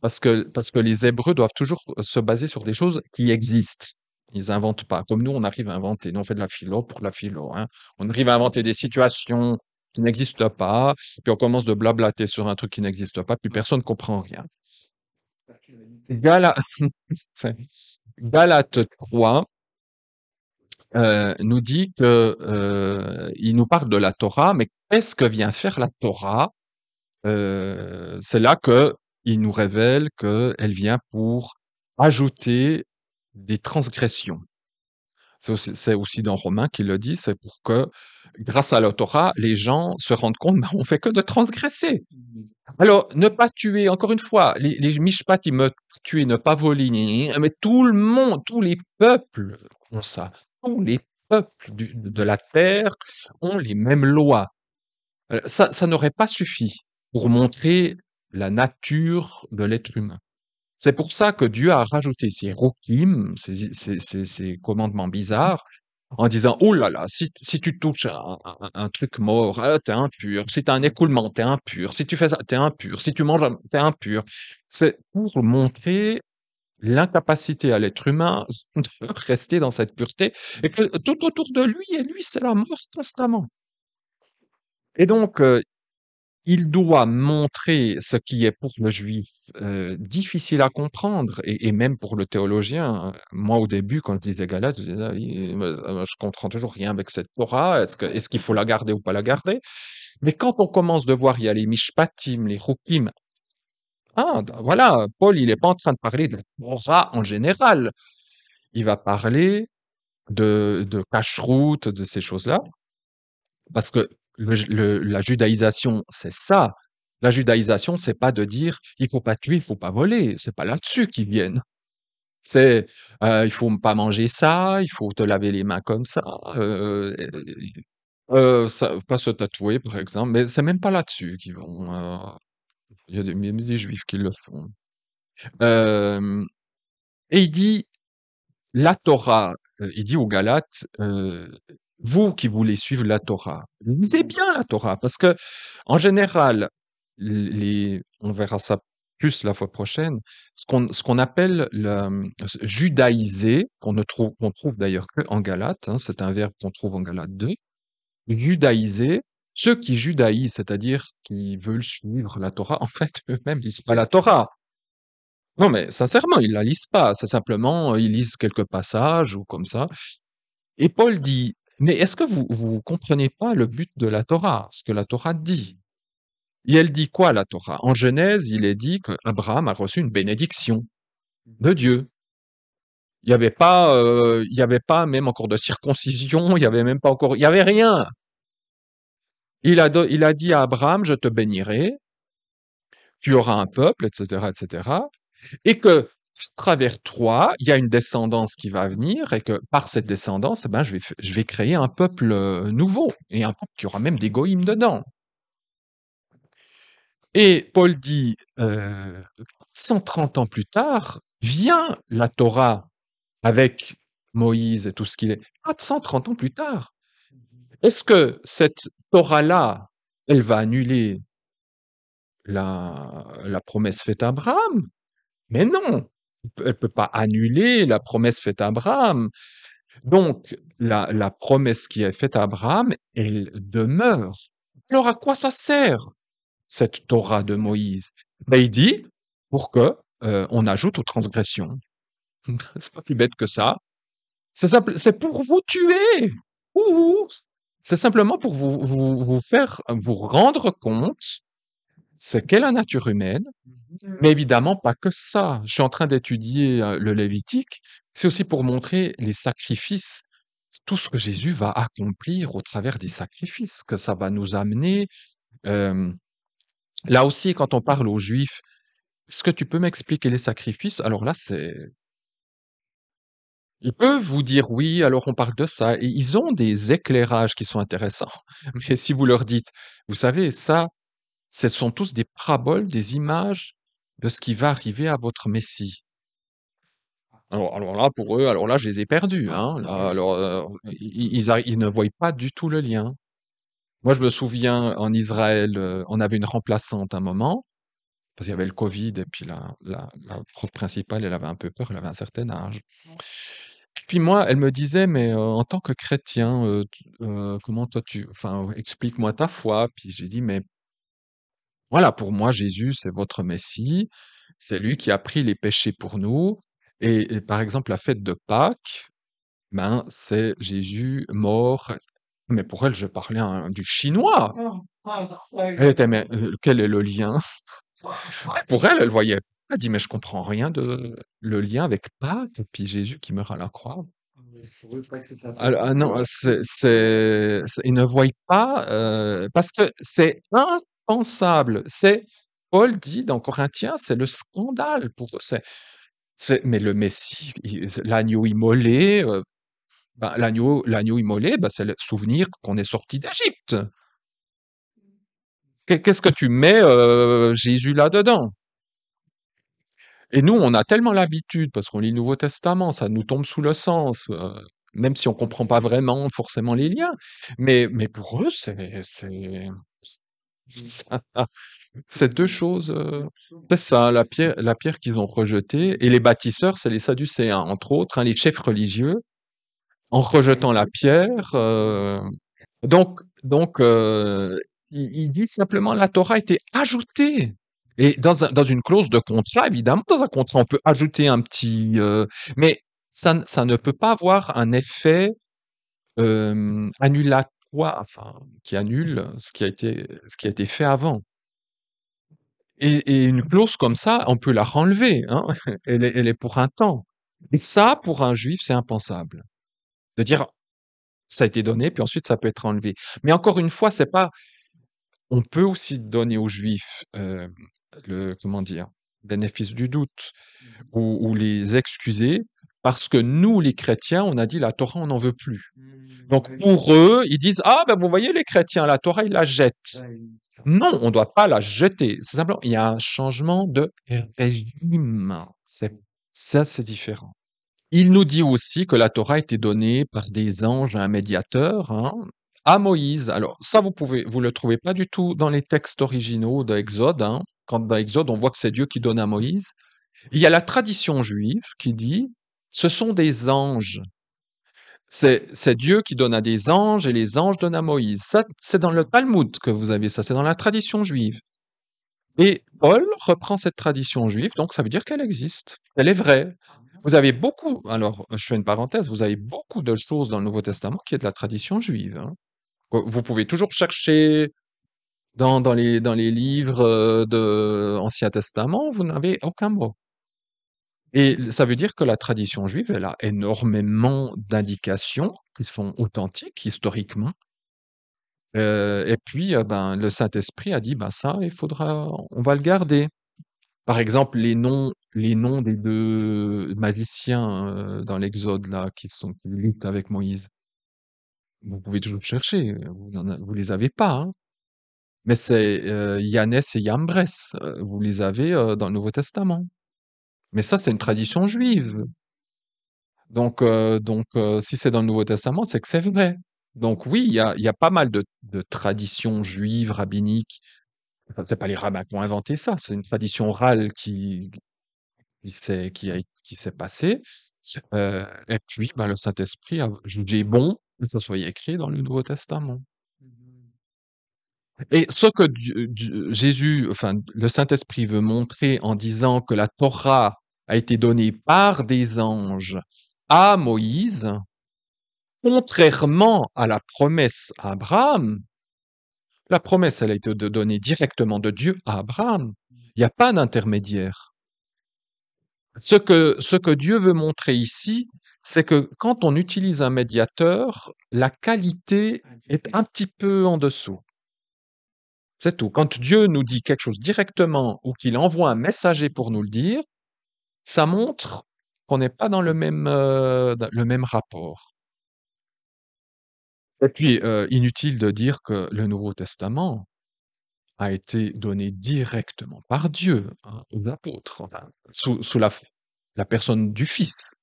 parce que les Hébreux doivent toujours se baser sur des choses qui existent. Ils inventent pas. Comme nous, on arrive à inventer. Nous, on fait de la philo pour la philo, hein. On arrive à inventer des situations qui n'existent pas, puis on commence de blablater sur un truc qui n'existe pas, puis personne ne comprend rien. Gala- c'est- Galates 3 nous dit que il nous parle de la Torah, mais qu'est-ce que vient faire la Torah? C'est là que il nous révèle qu'elle vient pour ajouter des transgressions. C'est aussi dans Romains qu'il le dit, c'est pour que, grâce à la Torah, les gens se rendent compte, ben, on fait que de transgresser. Alors, ne pas tuer, encore une fois, les mishpat, ils me tuer, ne pas voler, mais tout le monde, tous les peuples ont ça. Tous les peuples de la terre ont les mêmes lois. Ça n'aurait pas suffi pour montrer la nature de l'être humain. C'est pour ça que Dieu a rajouté ces rokim, ces commandements bizarres, en disant, oh là là, si tu touches un truc mort, t'es impur. Si t'as un écoulement, t'es impur. Si tu fais ça, t'es impur. Si tu manges, t'es impur. C'est pour montrer l'incapacité à l'être humain de rester dans cette pureté et que tout autour de lui, et lui, c'est la mort constamment. Et donc, il doit montrer ce qui est pour le juif difficile à comprendre et même pour le théologien. Moi, au début, quand je disais Galate, je disais, ah oui, je comprends toujours rien avec cette Torah. Est-ce qu'il faut la garder ou pas la garder? Mais quand on commence de voir, il y a les mishpatim, les chukim. Ah, voilà, Paul, il n'est pas en train de parler de la Torah en général. Il va parler de cacheroute, de ces choses-là. Parce que la judaïsation, c'est ça. La judaïsation, c'est pas de dire il faut pas tuer, il faut pas voler. C'est pas là-dessus qu'ils viennent. C'est il faut pas manger ça, il faut te laver les mains comme ça, pas se tatouer par exemple, mais c'est même pas là-dessus qu'ils vont. Il y a même des juifs qui le font. Euh, et il dit la Torah, il dit aux Galates, vous qui voulez suivre la Torah, lisez bien la Torah, parce que en général, on verra ça plus la fois prochaine, ce qu'on appelle judaïser, qu'on trouve d'ailleurs que en Galates, hein, c'est un verbe qu'on trouve en Galates 2, judaïser, ceux qui judaïsent, c'est-à-dire qui veulent suivre la Torah, en fait, eux-mêmes lisent pas la Torah. Non, mais sincèrement, ils la lisent pas. C'est simplement, ils lisent quelques passages ou comme ça. Et Paul dit, mais est-ce que vous comprenez pas le but de la Torah, ce que la Torah dit? Et elle dit quoi, la Torah? En Genèse, il est dit qu'Abraham a reçu une bénédiction de Dieu. Il y avait pas même encore de circoncision, il y avait même pas encore, il y avait rien. Il a dit à Abraham, je te bénirai, tu auras un peuple, etc., etc. Et que à travers toi, il y a une descendance qui va venir et que par cette descendance, eh ben, je vais créer un peuple nouveau et un peuple qui aura même des goïms dedans. Et Paul dit, 130 ans plus tard, vient la Torah avec Moïse et tout ce qu'il est. 430 ans plus tard. Est-ce que cette Torah-là, elle va annuler la promesse faite à Abraham? Mais non, elle peut pas annuler la promesse faite à Abraham. Donc, la promesse qui est faite à Abraham, elle demeure. Alors, à quoi ça sert, cette Torah de Moïse? Ben, il dit, pour que on ajoute aux transgressions. C'est pas plus bête que ça. C'est simple, c'est pour vous tuer. Ouh, C'est simplement pour vous faire vous rendre compte ce qu'est la nature humaine, mais évidemment pas que ça. Je suis en train d'étudier le Lévitique, c'est aussi pour montrer les sacrifices, tout ce que Jésus va accomplir au travers des sacrifices, que ça va nous amener. Euh, Là aussi, quand on parle aux Juifs, est-ce que tu peux m'expliquer les sacrifices? Alors là, ils peuvent vous dire oui, alors on parle de ça, et ils ont des éclairages qui sont intéressants. Mais si vous leur dites, vous savez, ça, ce sont tous des paraboles, des images de ce qui va arriver à votre Messie. Alors là, pour eux, alors là, je les ai perdus, hein. Là, alors, ils ne voient pas du tout le lien. Moi, je me souviens en Israël, on avait une remplaçante un moment, parce qu'il y avait le Covid, et puis la prof principale, elle avait un peu peur, elle avait un certain âge. Et puis moi, elle me disait, mais en tant que chrétien, comment toi enfin, explique-moi ta foi. Puis j'ai dit, mais voilà, pour moi, Jésus, c'est votre Messie, c'est lui qui a pris les péchés pour nous. Et par exemple, la fête de Pâques, ben, c'est Jésus mort. Mais pour elle, je parlais du chinois. Elle était, mais quel est le lien? Pour elle, elle voyait. Elle dit, mais je comprends rien de le lien avec Pâques et puis Jésus qui meurt à la croix. Ah non, ils ne voient pas, parce que c'est impensable. Paul dit dans Corinthiens, c'est le scandale pour eux. Mais le Messie, l'agneau immolé, ben, l'agneau immolé, ben, c'est le souvenir qu'on est sorti d'Égypte. Qu'est-ce que tu mets Jésus là-dedans? Et nous, on a tellement l'habitude, parce qu'on lit le Nouveau Testament, ça nous tombe sous le sens, même si on comprend pas vraiment forcément les liens. Mais pour eux, ça- c'est deux choses. C'est ça, la pierre qu'ils ont rejetée. Et les bâtisseurs, c'est les Sadducéens, entre autres, hein, les chefs religieux, en rejetant la pierre. Donc, il dit simplement la Torah a été ajoutée. Et dans une clause de contrat, évidemment, dans un contrat, on peut ajouter un petit, mais ça ne peut pas avoir un effet annulatoire, enfin, qui annule ce qui a été fait avant. Et une clause comme ça, on peut la renlever, hein. Elle est pour un temps. Et ça, pour un juif, c'est impensable. De dire, ça a été donné, puis ensuite ça peut être enlevé. Mais encore une fois, c'est pas. On peut aussi donner aux Juifs, comment dire? Bénéfice du doute ou les excuser parce que nous, les chrétiens, on a dit: «La Torah, on n'en veut plus». Donc pour eux, ils disent: «Ah ben, vous voyez les chrétiens, la Torah, ils la jettent». Non, on ne doit pas la jeter. C'est simplement il y a un changement de régime. C'est différent. Il nous dit aussi que la Torah a été donnée par des anges à un médiateur, hein, à Moïse. Alors ça, vous le trouvez pas du tout dans les textes originaux de Exode, hein. Quand dans Exode, on voit que c'est Dieu qui donne à Moïse. Il y a la tradition juive qui dit, ce sont des anges. C'est Dieu qui donne à des anges et les anges donnent à Moïse. Ça, c'est dans le Talmud que vous avez ça, c'est dans la tradition juive. Et Paul reprend cette tradition juive, donc ça veut dire qu'elle existe. Elle est vraie. Vous avez beaucoup, alors je fais une parenthèse, vous avez beaucoup de choses dans le Nouveau Testament qui est de la tradition juive, hein. Vous pouvez toujours chercher dans les livres de Ancien Testament, vous n'avez aucun mot. Et ça veut dire que la tradition juive, elle a énormément d'indications qui sont authentiques historiquement. Et puis, ben, le Saint-Esprit a dit, ben ça, on va le garder. Par exemple, les noms des 2 magiciens, dans l'Exode là, qui luttent avec Moïse. Vous pouvez toujours chercher, vous les avez pas, hein. Mais c'est, Yannès et Yambrès, vous les avez, dans le Nouveau Testament. Mais ça, c'est une tradition juive. Donc, si c'est dans le Nouveau Testament, c'est que c'est vrai. Donc oui, il y a pas mal de traditions juives, rabbiniques. Enfin, c'est pas les rabbins qui ont inventé ça, c'est une tradition orale qui s'est passé. Et puis, bah, le Saint-Esprit a jugé bon que ce soit écrit dans le Nouveau Testament. Et ce que Jésus, enfin, le Saint-Esprit veut montrer en disant que la Torah a été donnée par des anges à Moïse, Contrairement à la promesse à Abraham, la promesse, elle a été donnée directement de Dieu à Abraham. Il n'y a pas d'intermédiaire. Ce que Dieu veut montrer ici, c'est que quand on utilise un médiateur, la qualité est un petit peu en dessous. C'est tout. Quand Dieu nous dit quelque chose directement ou qu'il envoie un messager pour nous le dire, ça montre qu'on n'est pas dans le même rapport. Et puis, inutile de dire que le Nouveau Testament a été donné directement par Dieu, hein, aux apôtres, enfin, sous la personne du Fils.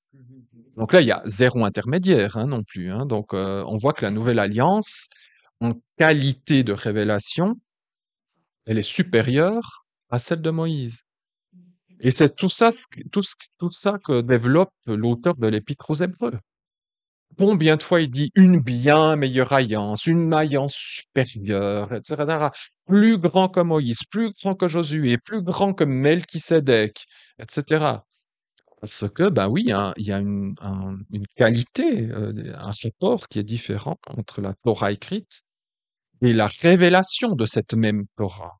Donc là, il y a zéro intermédiaire, hein, non plus, hein. Donc, on voit que la Nouvelle Alliance, en qualité de révélation, elle est supérieure à celle de Moïse. Et c'est tout ça que développe l'auteur de l'Épître aux Hébreux. Combien de fois il dit une bien meilleure une alliance supérieure, etc. Plus grand que Moïse, plus grand que Josué, plus grand que Melchisédek, etc. Parce que, ben oui, il y a une qualité, un rapport qui est différent entre la Torah écrite et la révélation de cette même Torah.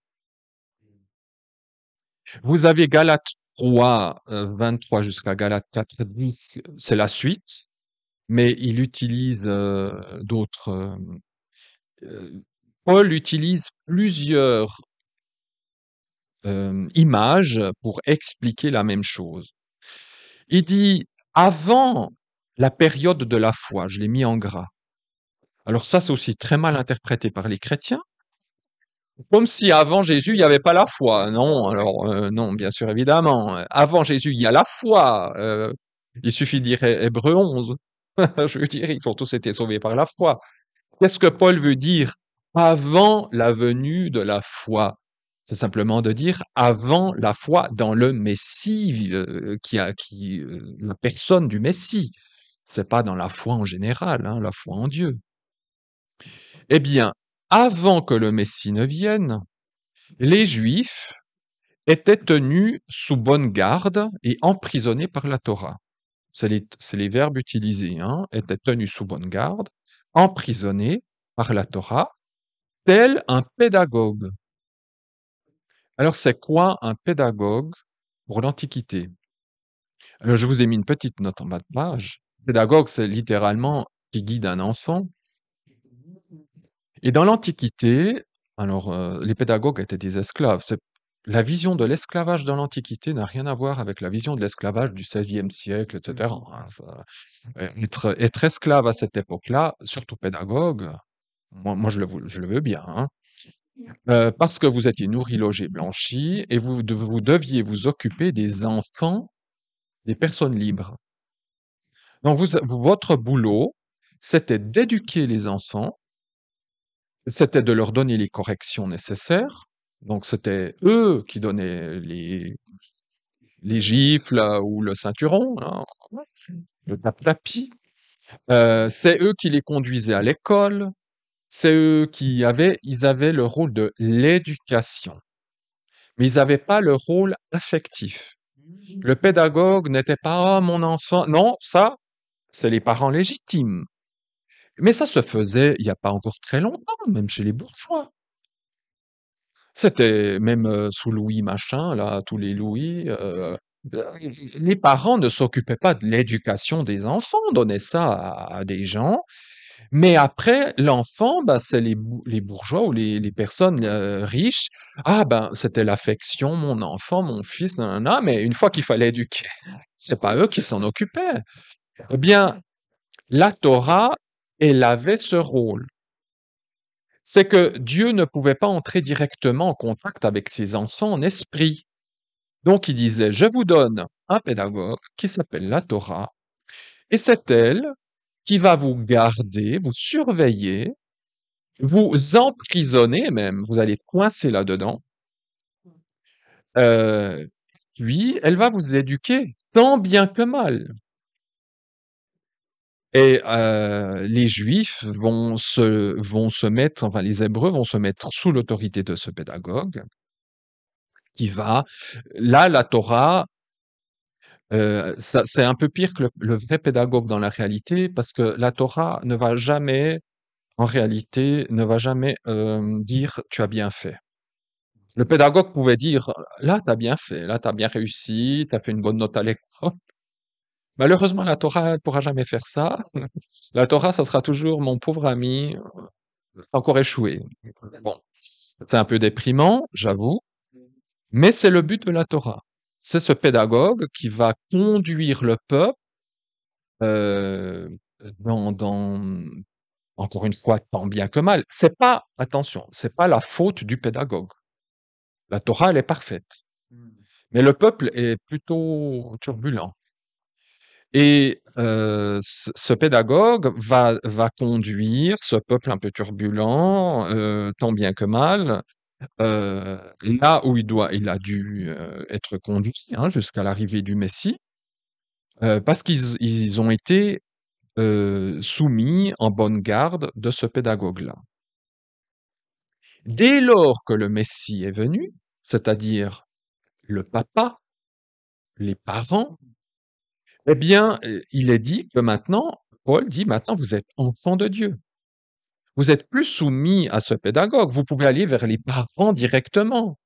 Vous avez Galates 3, 23 jusqu'à Galates 4, 10, c'est la suite, mais il utilise d'autres. Paul utilise plusieurs images pour expliquer la même chose. Il dit avant la période de la foi, je l'ai mis en gras. Alors ça, c'est aussi très mal interprété par les chrétiens, comme si avant Jésus, il n'y avait pas la foi. Non, alors non, bien sûr, évidemment. Avant Jésus, il y a la foi. Il suffit de dire Hébreux 11. Je veux dire, ils ont tous été sauvés par la foi. Qu'est-ce que Paul veut dire avant la venue de la foi? C'est simplement de dire avant la foi dans le Messie, la personne du Messie. C'est pas dans la foi en général, hein, la foi en Dieu. Eh bien, avant que le Messie ne vienne, les Juifs étaient tenus sous bonne garde et emprisonnés par la Torah. C'est les verbes utilisés, hein, étaient tenus sous bonne garde, emprisonnés par la Torah, tel un pédagogue. Alors, c'est quoi un pédagogue pour l'Antiquité? Alors, je vous ai mis une petite note en bas de page. Pédagogue, c'est littéralement qui guide un enfant. Et dans l'Antiquité, alors, les pédagogues étaient des esclaves. La vision de l'esclavage dans l'Antiquité n'a rien à voir avec la vision de l'esclavage du XVIe siècle, etc. Hein, être esclave à cette époque-là, surtout pédagogue, moi je le veux bien, hein. Parce que vous étiez nourri, logé, blanchi, et vous deviez vous occuper des enfants, des personnes libres. Donc votre boulot, c'était d'éduquer les enfants, c'était de leur donner les corrections nécessaires. Donc c'était eux qui donnaient les gifles ou le ceinturon, hein, le tape-tapis. C'est eux qui les conduisaient à l'école. C'est eux ils avaient le rôle de l'éducation. Mais ils n'avaient pas le rôle affectif. Le pédagogue n'était pas: «Ah, mon enfant», non, ça, c'est les parents légitimes. Mais ça se faisait il n'y a pas encore très longtemps, même chez les bourgeois. C'était même, sous Louis machin là, tous les Louis, les parents ne s'occupaient pas de l'éducation des enfants, on donnait ça à des gens. Mais après, l'enfant, bah, c'est les bourgeois ou les personnes riches. Ah ben, c'était l'affection, mon enfant, mon fils, nanana, mais une fois qu'il fallait éduquer, c'est pas eux qui s'en occupaient. Eh bien, la Torah, elle avait ce rôle. C'est que Dieu ne pouvait pas entrer directement en contact avec ses enfants en esprit. Donc il disait, je vous donne un pédagogue qui s'appelle la Torah, et c'est elle qui va vous garder, vous surveiller, vous emprisonnez même, vous allez être coincé là-dedans, heu, puis elle va vous éduquer tant bien que mal et les Juifs vont se mettre enfin les Hébreux vont se mettre sous l'autorité de ce pédagogue qui va là, la Torah Ça, c'est un peu pire que le vrai pédagogue dans la réalité, parce que la Torah ne va jamais, en réalité, ne va jamais dire tu as bien fait. Le pédagogue pouvait dire là, tu as bien fait, là, tu as bien réussi, tu as fait une bonne note à l'école. Malheureusement, la Torah ne pourra jamais faire ça. La Torah, ça sera toujours mon pauvre ami, encore échoué. Bon, c'est un peu déprimant, j'avoue, mais c'est le but de la Torah. C'est ce pédagogue qui va conduire le peuple euh, dans, encore une fois, tant bien que mal. C'est pas, attention, c'est pas la faute du pédagogue. La Torah, elle est parfaite. Mais le peuple est plutôt turbulent. Et ce pédagogue va conduire ce peuple un peu turbulent, tant bien que mal, là où il a dû être conduit hein, jusqu'à l'arrivée du Messie, parce ils ont été soumis en bonne garde de ce pédagogue-là. Dès lors que le Messie est venu, c'est-à-dire le papa, les parents, eh bien, il est dit que maintenant, Paul dit maintenant vous êtes enfants de Dieu. Vous êtes plus soumis à ce pédagogue. Vous pouvez aller vers les parents directement.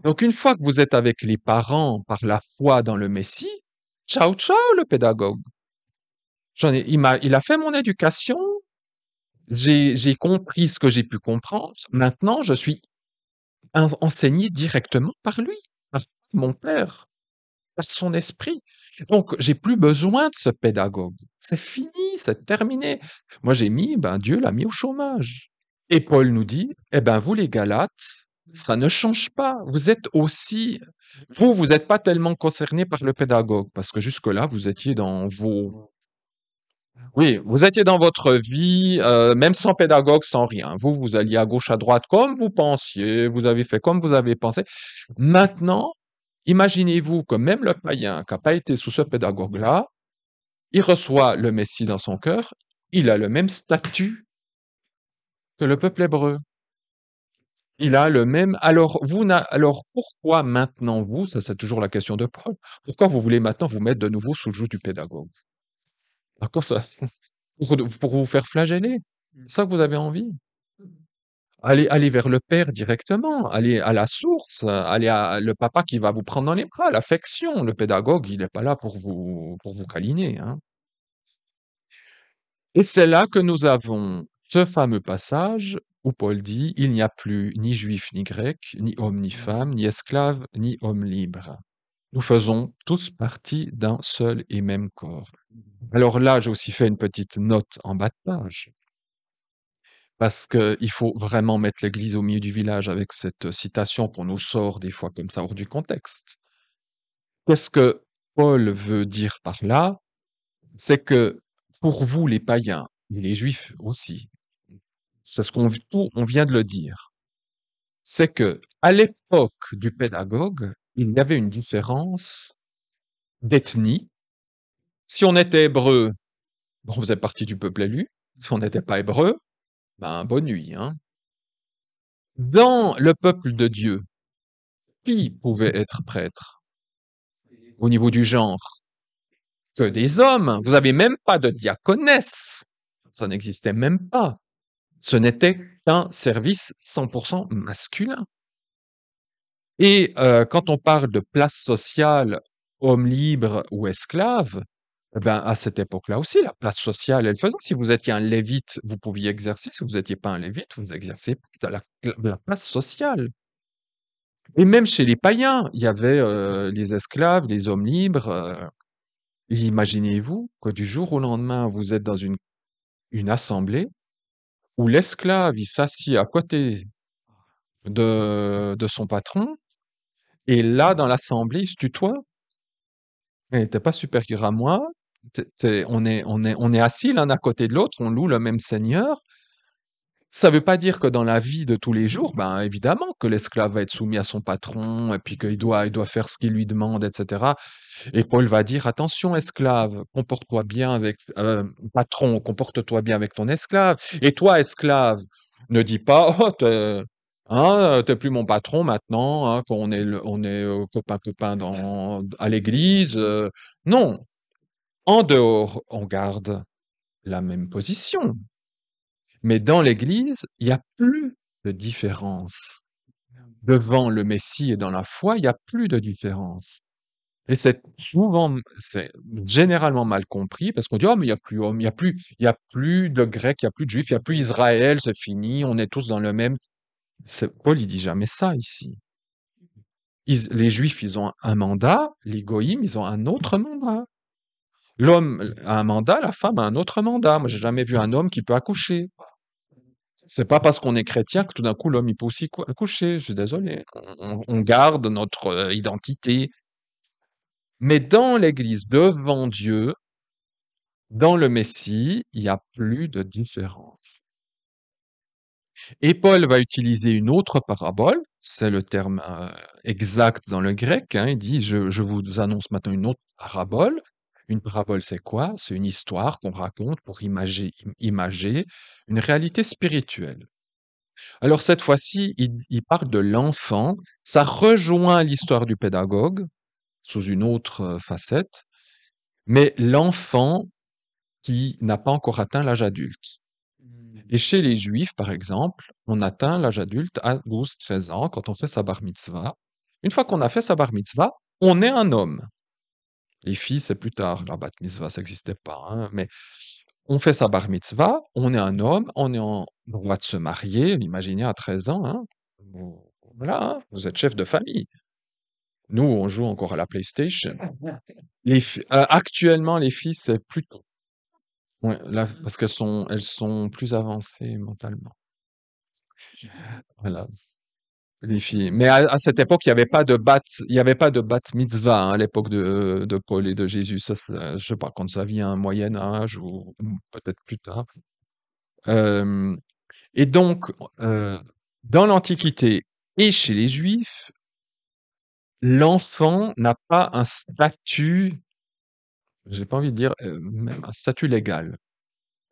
Donc, une fois que vous êtes avec les parents par la foi dans le Messie, ciao, ciao, le pédagogue. Il a fait mon éducation. J'ai compris ce que j'ai pu comprendre. Maintenant, je suis enseigné directement par lui, par mon père, par son esprit. Donc, j'ai plus besoin de ce pédagogue. C'est fini, c'est terminé. Moi, Dieu l'a mis au chômage. Et Paul nous dit, eh ben, vous les Galates, ça ne change pas. Vous êtes aussi, vous n'êtes pas tellement concernés par le pédagogue, parce que jusque-là, vous étiez dans vos, oui, vous étiez dans votre vie, même sans pédagogue, sans rien. Vous alliez à gauche, à droite, comme vous pensiez, vous avez fait comme vous avez pensé. Maintenant, imaginez-vous que même le païen qui n'a pas été sous ce pédagogue-là, il reçoit le Messie dans son cœur, il a le même statut que le peuple hébreu. Il a le même. Alors pourquoi maintenant vous, ça c'est toujours la question de Paul, pourquoi vous voulez maintenant vous mettre de nouveau sous le joug du pédagogue? À quoi ça? Pour vous faire flageller? C'est ça que vous avez envie? Allez vers le Père directement, allez à la source, allez à le papa qui va vous prendre dans les bras, l'affection. Le pédagogue, il n'est pas là pour vous câliner, hein. Et c'est là que nous avons ce fameux passage où Paul dit, il n'y a plus ni juif ni grec, ni homme ni femme, ni esclave, ni homme libre. Nous faisons tous partie d'un seul et même corps. Alors là, j'ai aussi fait une petite note en bas de page, parce qu'il faut vraiment mettre l'église au milieu du village avec cette citation qu'on nous sort des fois comme ça hors du contexte. Qu'est-ce que Paul veut dire par là? C'est que pour vous, les païens, et les juifs aussi, c'est on vient de le dire, c'est que à l'époque du pédagogue, il y avait une différence d'ethnie. Si on était hébreu, bon, on faisait partie du peuple élu. Si on n'était pas hébreu, ben, bonne nuit, hein. Dans le peuple de Dieu, qui pouvait être prêtre au niveau du genre? Que des hommes. Vous avez même pas de diaconesse. Ça n'existait même pas. Ce n'était qu'un service 100% masculin. Et quand on parle de place sociale, homme libre ou esclave, eh ben, à cette époque-là aussi, la place sociale, elle faisait. Si vous étiez un lévite, vous pouviez exercer. Si vous n'étiez pas un lévite, vous exercez pas la place sociale. Et même chez les païens, il y avait les esclaves, les hommes libres. Imaginez-vous que du jour au lendemain, vous êtes dans une assemblée où l'esclave, il s'assied à côté de son patron, et là, dans l'assemblée, il se tutoie. Eh, t'es pas supérieur à moi. On est assis l'un à côté de l'autre, on loue le même Seigneur. Ça veut pas dire que dans la vie de tous les jours, ben évidemment que l'esclave va être soumis à son patron et puis il doit faire ce qu'il lui demande, etc. Et Paul va dire attention esclave, comporte-toi bien avec patron, comporte-toi bien avec ton esclave. Et toi esclave, ne dis pas oh Hein, t'es plus mon patron maintenant, hein, qu'on est, on est copain à l'église. Non, en dehors, on garde la même position. Mais dans l'église, il n'y a plus de différence. Devant le Messie et dans la foi, il n'y a plus de différence. Et c'est généralement mal compris parce qu'on dit, oh, mais il y a plus homme, il y a plus de Grecs, il y a plus de Juifs, il y a plus Israël, c'est fini, on est tous dans le même. Paul, il dit jamais ça ici. Les Juifs, ils ont un mandat, les Goïms, ils ont un autre mandat. L'homme a un mandat, la femme a un autre mandat. Moi, j'ai jamais vu un homme qui peut accoucher. C'est pas parce qu'on est chrétien que tout d'un coup l'homme il peut aussi accoucher. Je suis désolé. On garde notre identité. Mais dans l'Église, devant Dieu, dans le Messie, il n'y a plus de différence. Et Paul va utiliser une autre parabole, c'est le terme exact dans le grec, hein, il dit, je vous annonce maintenant une autre parabole. Une parabole, c'est quoi? C'est une histoire qu'on raconte pour imager une réalité spirituelle. Alors cette fois-ci, il parle de l'enfant, ça rejoint l'histoire du pédagogue sous une autre facette, mais l'enfant qui n'a pas encore atteint l'âge adulte. Et chez les Juifs, par exemple, on atteint l'âge adulte à 12-13 ans quand on fait sa bar mitzvah. Une fois qu'on a fait sa bar mitzvah, on est un homme. Les filles, c'est plus tard. La bat mitzvah, ça n'existait pas, hein, mais on fait sa bar mitzvah, on est un homme, on est en droit de se marier. Imaginez à 13 ans, hein, voilà, hein, vous êtes chef de famille. Nous, on joue encore à la PlayStation. Actuellement, les filles, c'est plus tôt. Ouais, parce elles sont plus avancées mentalement. Voilà. Les filles. Mais à cette époque, il y avait pas de bat mitzvah, hein, à l'époque de Paul et de Jésus. Je sais pas, quand ça vient Moyen Âge ou peut-être plus tard. Euh, et donc, dans l'Antiquité et chez les Juifs, l'enfant n'a pas un statut, j'ai pas envie de dire même un statut légal.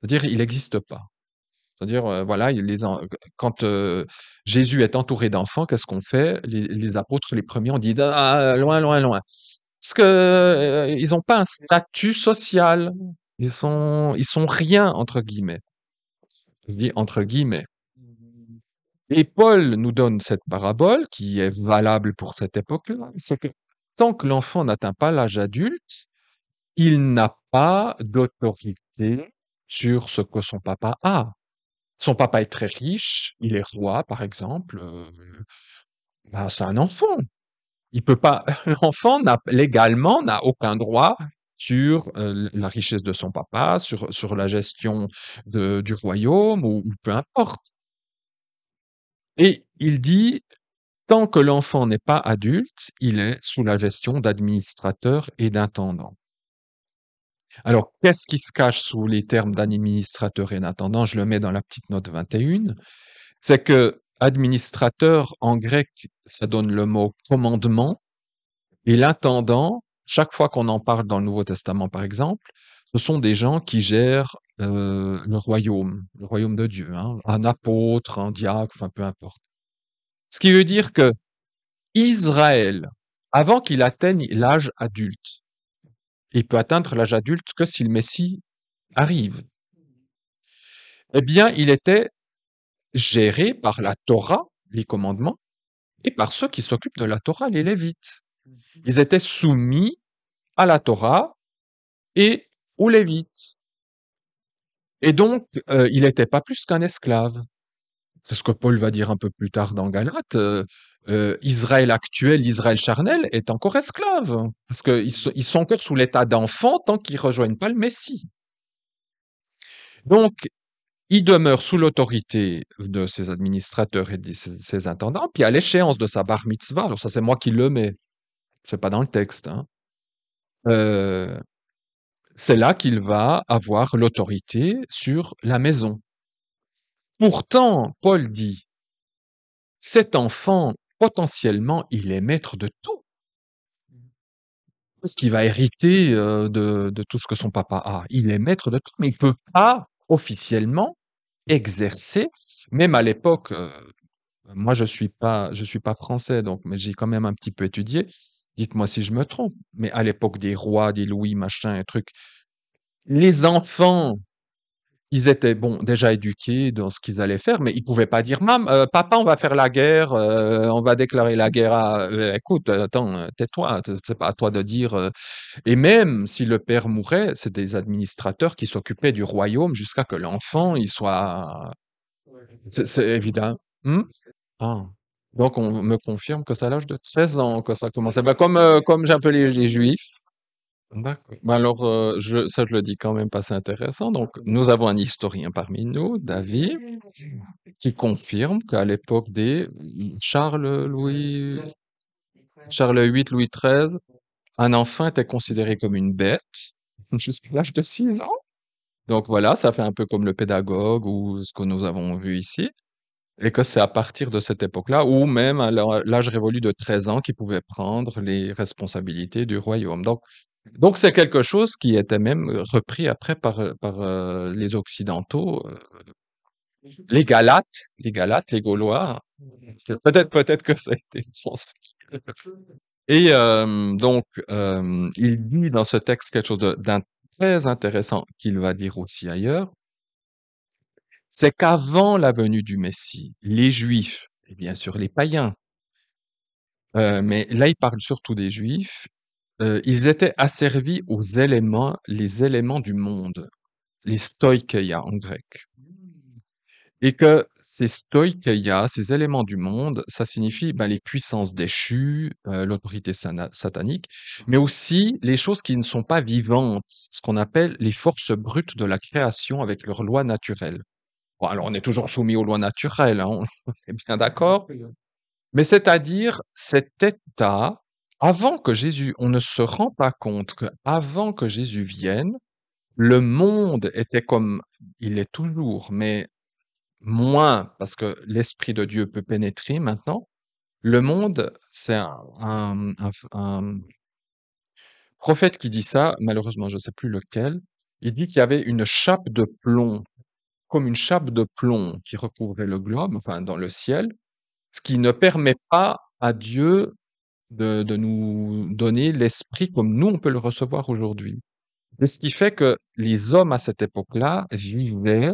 C'est-à-dire, il n'existe pas. C'est-à-dire, voilà, quand Jésus est entouré d'enfants, qu'est-ce qu'on fait? Les apôtres, les premiers, on dit ah, loin, loin, loin. Parce que ils n'ont pas un statut social. Ils sont rien, entre guillemets. Je dis entre guillemets. Et Paul nous donne cette parabole qui est valable pour cette époque-là. C'est que tant que l'enfant n'atteint pas l'âge adulte, il n'a pas d'autorité sur ce que son papa a. Son papa est très riche, il est roi, par exemple. Ben, c'est un enfant. Il peut pas. L'enfant légalement n'a aucun droit sur la richesse de son papa, sur la gestion du royaume ou peu importe. Et il dit, tant que l'enfant n'est pas adulte, il est sous la gestion d'administrateurs et d'intendants. Alors, qu'est-ce qui se cache sous les termes d'administrateur et d'intendant? Je le mets dans la petite note 21. C'est que administrateur en grec, ça donne le mot commandement, et l'intendant, chaque fois qu'on en parle dans le Nouveau Testament, par exemple, ce sont des gens qui gèrent le royaume de Dieu, hein, un apôtre, un diacre, enfin peu importe. Ce qui veut dire que Israël, avant qu'il atteigne l'âge adulte, il peut atteindre l'âge adulte que si le Messie arrive, eh bien, il était géré par la Torah, les commandements, et par ceux qui s'occupent de la Torah, les Lévites. Ils étaient soumis à la Torah et aux Lévites. Et donc, il n'était pas plus qu'un esclave. C'est ce que Paul va dire un peu plus tard dans Galates. Israël actuel, Israël charnel, est encore esclave. Parce ils sont encore sous l'état d'enfant tant qu'ils rejoignent pas le Messie. Donc, il demeure sous l'autorité de ses administrateurs et de ses intendants. Puis à l'échéance de sa bar mitzvah, alors ça c'est moi qui le mets, c'est pas dans le texte, hein, euh, c'est là qu'il va avoir l'autorité sur la maison. Pourtant, Paul dit, cet enfant, potentiellement, il est maître de tout. Parce qu'il va hériter de tout ce que son papa a. Il est maître de tout, mais il ne peut pas officiellement exercer, même à l'époque Moi, je suis pas français, donc, mais j'ai quand même un petit peu étudié. Dites-moi si je me trompe, mais à l'époque des rois, des Louis, machin, et trucs, les enfants, ils étaient, bon, déjà éduqués dans ce qu'ils allaient faire, mais ils pouvaient pas dire, papa, on va faire la guerre, on va déclarer la guerre à, écoute, attends, tais-toi, c'est pas à toi de dire, et même si le père mourait, c'est des administrateurs qui s'occupaient du royaume jusqu'à que l'enfant, il soit, c'est évident. Hmm. Ah. Donc, on me confirme que c'est à l'âge de 13 ans que ça commençait. Bah, comme j'ai un peu les Juifs. D'accord. Bah alors, ça, je le dis quand même pas, c'est intéressant. Donc, nous avons un historien parmi nous, David, qui confirme qu'à l'époque des Charles VIII, Louis XIII, un enfant était considéré comme une bête jusqu'à l'âge de 6 ans. Donc voilà, ça fait un peu comme le pédagogue ou ce que nous avons vu ici. Et que c'est à partir de cette époque-là, ou même à l'âge révolu de 13 ans, qu'il pouvait prendre les responsabilités du royaume. Donc c'est quelque chose qui était même repris après par les Occidentaux, les Gaulois. Peut-être que ça a été français. Et il dit dans ce texte quelque chose d'un très intéressant qu'il va dire aussi ailleurs, c'est qu'avant la venue du Messie, les Juifs, et bien sûr les païens, mais là il parle surtout des Juifs, ils étaient asservis aux éléments, les éléments du monde, les stoikeia en grec. Et que ces stoikeia, ces éléments du monde, ça signifie ben, les puissances déchues, l'autorité satanique, mais aussi les choses qui ne sont pas vivantes, ce qu'on appelle les forces brutes de la création avec leurs lois naturelles. Bon, alors on est toujours soumis aux lois naturelles, hein, on est bien d'accord, mais c'est-à-dire cet état, avant que Jésus, on ne se rend pas compte qu'avant que Jésus vienne, le monde était comme il est toujours, mais moins, parce que l'Esprit de Dieu peut pénétrer maintenant. Le monde, c'est un prophète qui dit ça, malheureusement, je ne sais plus lequel. Il dit qu'il y avait une chape de plomb, comme une chape de plomb qui recouvrait le globe, enfin dans le ciel, ce qui ne permet pas à Dieu de nous donner l'esprit comme nous, on peut le recevoir aujourd'hui. Et ce qui fait que les hommes à cette époque-là vivaient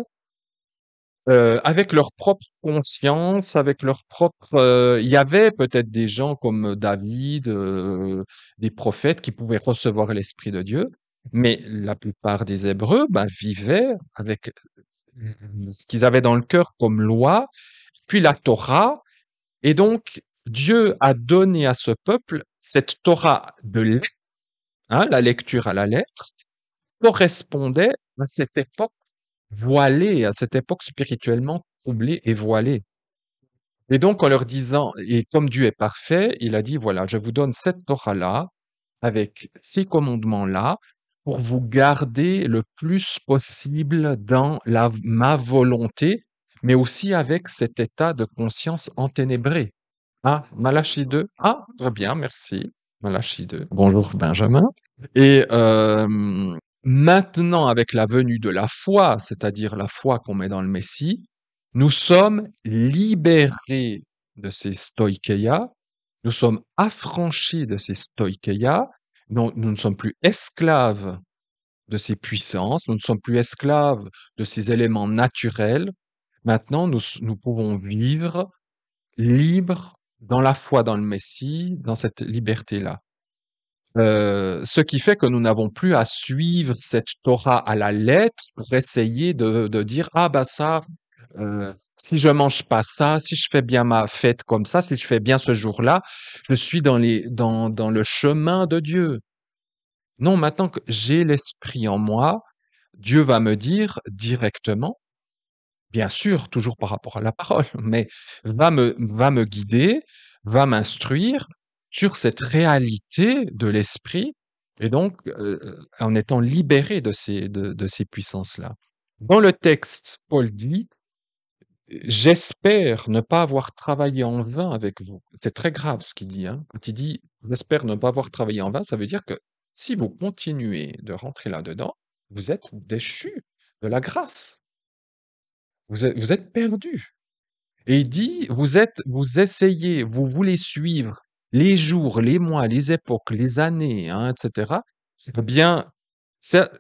avec leur propre conscience, avec leur propre. Il y avait peut-être des gens comme David, des prophètes qui pouvaient recevoir l'esprit de Dieu, mais la plupart des Hébreux ben, vivaient avec ce qu'ils avaient dans le cœur comme loi, puis la Torah, et donc Dieu a donné à ce peuple cette Torah de lettres, hein, la lecture à la lettre, correspondait à cette époque voilée, à cette époque spirituellement troublée et voilée. Et donc, en leur disant, et comme Dieu est parfait, il a dit, voilà, je vous donne cette Torah-là, avec ces commandements-là, pour vous garder le plus possible dans ma volonté, mais aussi avec cet état de conscience enténébré. Ah, Malachie 2. Ah, très bien, merci. Malachie 2. Bonjour Benjamin. Et maintenant, avec la venue de la foi, c'est-à-dire la foi qu'on met dans le Messie, nous sommes libérés de ces stoikeia, nous sommes affranchis de ces stoikeia, nous ne sommes plus esclaves de ces puissances, nous ne sommes plus esclaves de ces éléments naturels. Maintenant, nous pouvons vivre libres dans la foi dans le Messie, dans cette liberté-là. Ce qui fait que nous n'avons plus à suivre cette Torah à la lettre pour essayer de dire ah bah ça, si je mange pas ça, si je fais bien ma fête comme ça, si je fais bien ce jour-là, je suis dans le chemin de Dieu. Non, maintenant que j'ai l'esprit en moi, Dieu va me dire directement, bien sûr, toujours par rapport à la parole, mais va me guider, va m'instruire sur cette réalité de l'esprit et donc en étant libéré de ces puissances-là. Dans le texte, Paul dit, j'espère ne pas avoir travaillé en vain avec vous. C'est très grave ce qu'il dit, hein. Quand il dit, j'espère ne pas avoir travaillé en vain, ça veut dire que si vous continuez de rentrer là-dedans, vous êtes déchus de la grâce. Vous êtes perdus. Et il dit, vous essayez, vous voulez suivre les jours, les mois, les époques, les années, hein, etc. Eh bien, ça,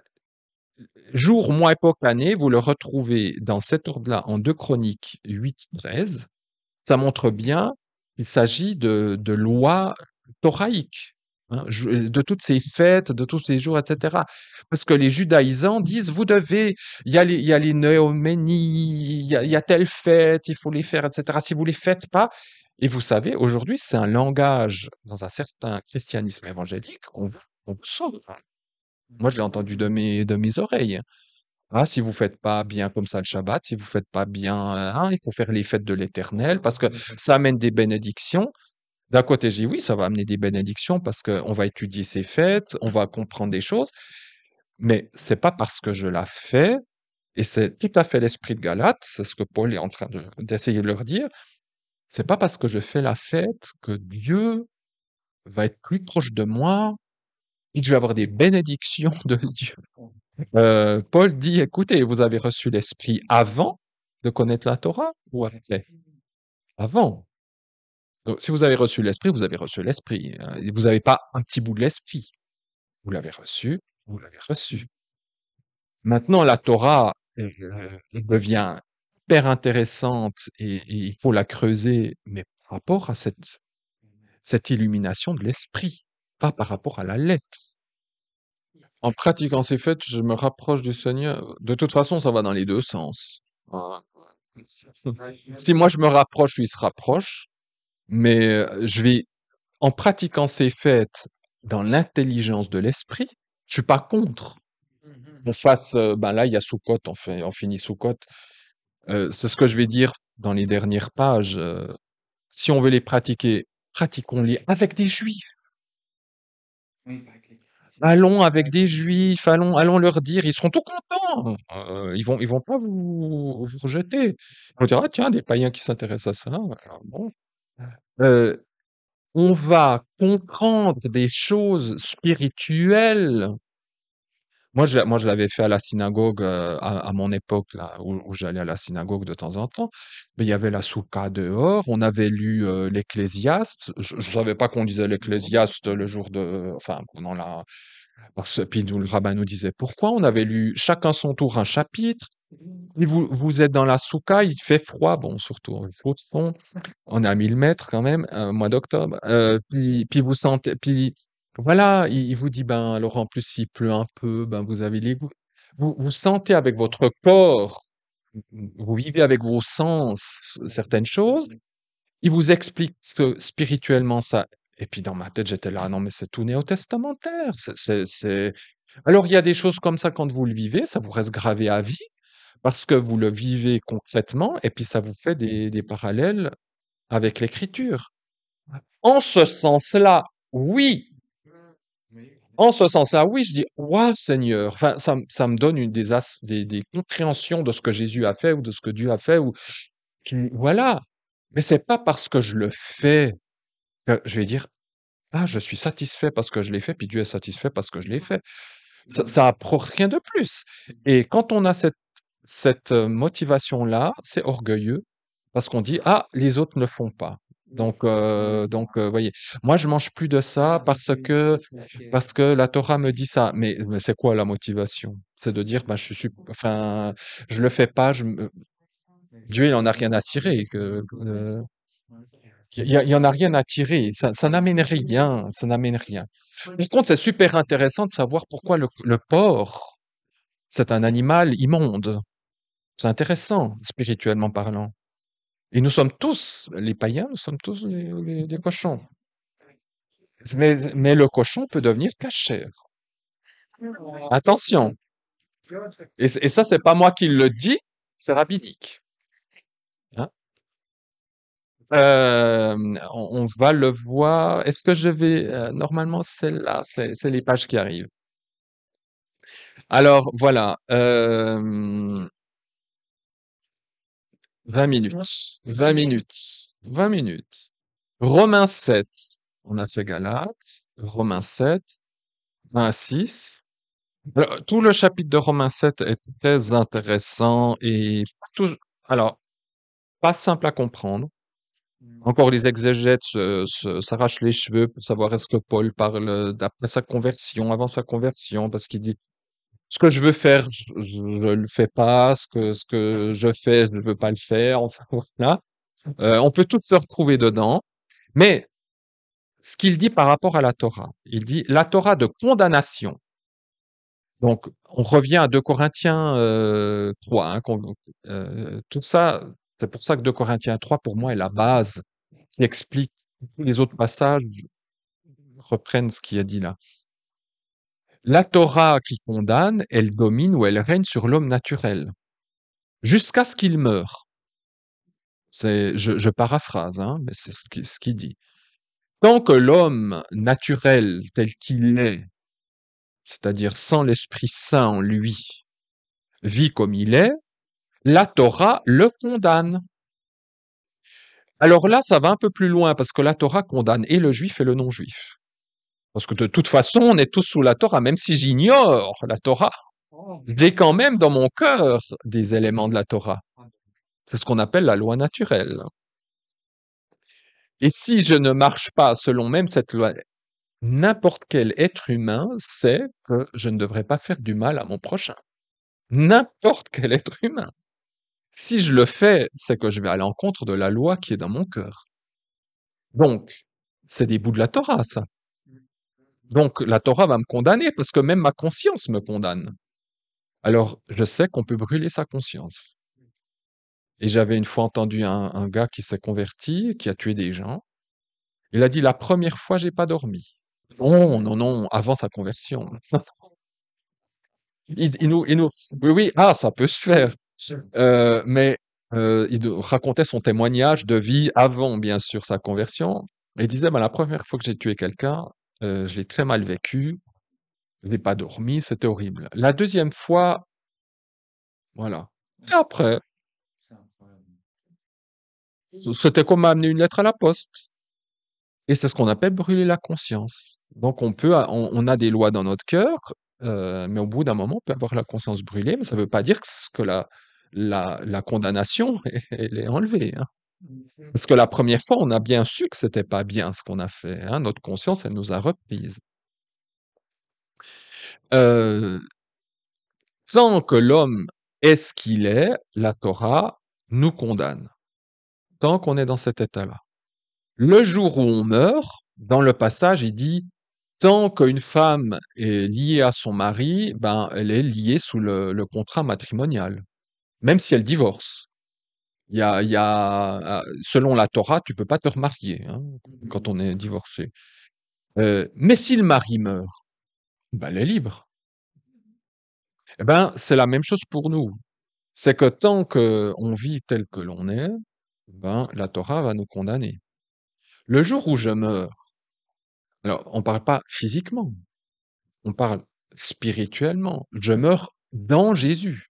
jour, mois, époque, année, vous le retrouvez dans cet ordre-là en 2 Chroniques 8-13. Ça montre bien qu'il s'agit de lois thoraïques, hein, de toutes ces fêtes, de tous ces jours, etc. Parce que les judaïsants disent, vous devez, il y a les néoménies, il y a telle fête, il faut les faire, etc. Si vous les faites pas, et vous savez, aujourd'hui, c'est un langage dans un certain christianisme évangélique qu'on vous sauve. Moi, je l'ai entendu de mes oreilles. Ah, si vous faites pas bien comme ça le Shabbat, si vous faites pas bien, hein, il faut faire les fêtes de l'Éternel parce que ça amène des bénédictions. D'un côté, j'ai dit oui, ça va amener des bénédictions parce qu'on va étudier ces fêtes, on va comprendre des choses, mais c'est pas parce que je la fais, et c'est tout à fait l'esprit de Galate, c'est ce que Paul est en train d'essayer de leur dire, c'est pas parce que je fais la fête que Dieu va être plus proche de moi et que je vais avoir des bénédictions de Dieu. Paul dit, écoutez, vous avez reçu l'Esprit avant de connaître la Torah ou après? Avant. Donc, si vous avez reçu l'Esprit, vous avez reçu l'Esprit, hein, et vous n'avez pas un petit bout de l'Esprit. Vous l'avez reçu, vous l'avez reçu. Maintenant, la Torah elle devient hyper intéressante et il faut la creuser, mais par rapport à cette illumination de l'Esprit, pas par rapport à la lettre. En pratiquant ces fêtes, je me rapproche du Seigneur. De toute façon, ça va dans les deux sens. Voilà. Si moi je me rapproche, lui il se rapproche, mais en pratiquant ces fêtes dans l'intelligence de l'esprit, je suis pas contre. On fasse, ben là il y a Sukkot, on finit Sukkot. C'est ce que je vais dire dans les dernières pages. Si on veut les pratiquer, pratiquons-les avec des Juifs. Allons avec des Juifs, allons leur dire, ils seront tout contents. Ils vont pas vous rejeter. Ils vont dire, ah tiens, des païens qui s'intéressent à ça. Alors, bon. Euh, on va comprendre des choses spirituelles. Moi, je l'avais fait à la synagogue à mon époque, là, où j'allais à la synagogue de temps en temps. Mais il y avait la soukha dehors. On avait lu l'Ecclésiaste. Je savais pas qu'on lisait l'Ecclésiaste le jour de, enfin, pendant la, puis le rabbin nous disait pourquoi. On avait lu chacun son tour un chapitre. Et vous êtes dans la soukha, il fait froid, bon, surtout au fond. On est à 1000 mètres quand même, mois d'octobre. Puis vous sentez, puis voilà, il vous dit, ben alors en plus s'il pleut un peu, ben vous avez les goûts. Vous sentez avec votre corps, vous vivez avec vos sens certaines choses. Il vous explique spirituellement ça. Et puis dans ma tête, j'étais là, non mais c'est tout néo-testamentaire. Alors il y a des choses comme ça quand vous le vivez, ça vous reste gravé à vie parce que vous le vivez concrètement et puis ça vous fait des parallèles avec l'écriture. En ce sens-là, oui. En ce sens-là, oui, je dis, waouh, Seigneur. Enfin, ça me donne des compréhensions de ce que Jésus a fait ou de ce que Dieu a fait ou, voilà. Mais c'est pas parce que je le fais que je vais dire, ah, je suis satisfait parce que je l'ai fait, puis Dieu est satisfait parce que je l'ai fait. Ça apporte rien de plus. Et quand on a cette motivation-là, c'est orgueilleux parce qu'on dit, ah, les autres ne font pas. Voyez, moi je mange plus de ça parce que la Torah me dit ça. Mais c'est quoi la motivation? C'est de dire, bah, enfin, je le fais pas. Dieu, il en a rien à cirer. Il y en a rien à tirer. Ça n'amène rien. Ça n'amène rien. Par contre, c'est super intéressant de savoir pourquoi le porc, c'est un animal immonde. C'est intéressant, spirituellement parlant. Et nous sommes tous, les païens, nous sommes tous des cochons. Mais le cochon peut devenir cachère. Attention. Et ça, c'est pas moi qui le dis, c'est rabbinique. Hein. On va le voir. Est-ce que je vais... normalement, celle-là, c'est les pages qui arrivent. Alors, voilà. 20 minutes. 20 minutes. 20 minutes. Romains 7. On a fait Galates. Romains 7. 1 à 6. Alors, tout le chapitre de Romains 7 est très intéressant et tout, alors, pas simple à comprendre. Encore les exégètes s'arrachent les cheveux pour savoir est-ce que Paul parle d'après sa conversion, avant sa conversion, parce qu'il dit ce que je veux faire, je le fais pas, ce que je fais, je ne veux pas le faire. Enfin, voilà. On peut tous se retrouver dedans, mais ce qu'il dit par rapport à la Torah, il dit la Torah de condamnation. Donc, on revient à 2 Corinthiens 3. Hein, tout ça, c'est pour ça que 2 Corinthiens 3, pour moi, est la base qui explique tous les autres passages reprennent ce qui est dit là. La Torah qui condamne, elle domine ou elle règne sur l'homme naturel, jusqu'à ce qu'il meure. Je paraphrase, hein, mais c'est ce qu'il dit. Tant que l'homme naturel tel qu'il est, c'est-à-dire sans l'Esprit Saint en lui, vit comme il est, la Torah le condamne. Alors là, ça va un peu plus loin parce que la Torah condamne et le juif et le non-juif. Parce que de toute façon, on est tous sous la Torah, même si j'ignore la Torah. J'ai quand même dans mon cœur des éléments de la Torah. C'est ce qu'on appelle la loi naturelle. Et si je ne marche pas selon même cette loi, n'importe quel être humain sait que je ne devrais pas faire du mal à mon prochain. N'importe quel être humain. Si je le fais, c'est que je vais à l'encontre de la loi qui est dans mon cœur. Donc, c'est des bouts de la Torah, ça. Donc, la Torah va me condamner parce que même ma conscience me condamne. Alors, je sais qu'on peut brûler sa conscience. Et j'avais une fois entendu un gars qui s'est converti, qui a tué des gens. Il a dit, la première fois, j'ai pas dormi. Non, non, non, avant sa conversion. Oui, oui, ah, ça peut se faire. Mais il racontait son témoignage de vie avant, bien sûr, sa conversion. Et il disait, bah, la première fois que j'ai tué quelqu'un, je l'ai très mal vécu. Je n'ai pas dormi, c'était horrible. La deuxième fois, voilà. Et après, c'était comme amener une lettre à la poste. Et c'est ce qu'on appelle brûler la conscience. Donc on a des lois dans notre cœur, mais au bout d'un moment, on peut avoir la conscience brûlée, mais ça ne veut pas dire que la condamnation, elle est enlevée. Hein. Parce que la première fois, on a bien su que c'était pas bien ce qu'on a fait. Hein. Notre conscience, elle nous a reprises. Euh, Tant que l'homme est ce qu'il est, la Torah nous condamne. Tant qu'on est dans cet état-là. Le jour où on meurt, dans le passage, il dit tant qu'une femme est liée à son mari, ben, elle est liée sous le contrat matrimonial, même si elle divorce. Selon la Torah, tu peux pas te remarier hein, quand on est divorcé. Mais si le mari meurt, ben, elle est libre. Eh ben, c'est la même chose pour nous. C'est que tant qu'on vit tel que l'on est, ben, la Torah va nous condamner. Le jour où je meurs, alors on parle pas physiquement, on parle spirituellement. Je meurs dans Jésus.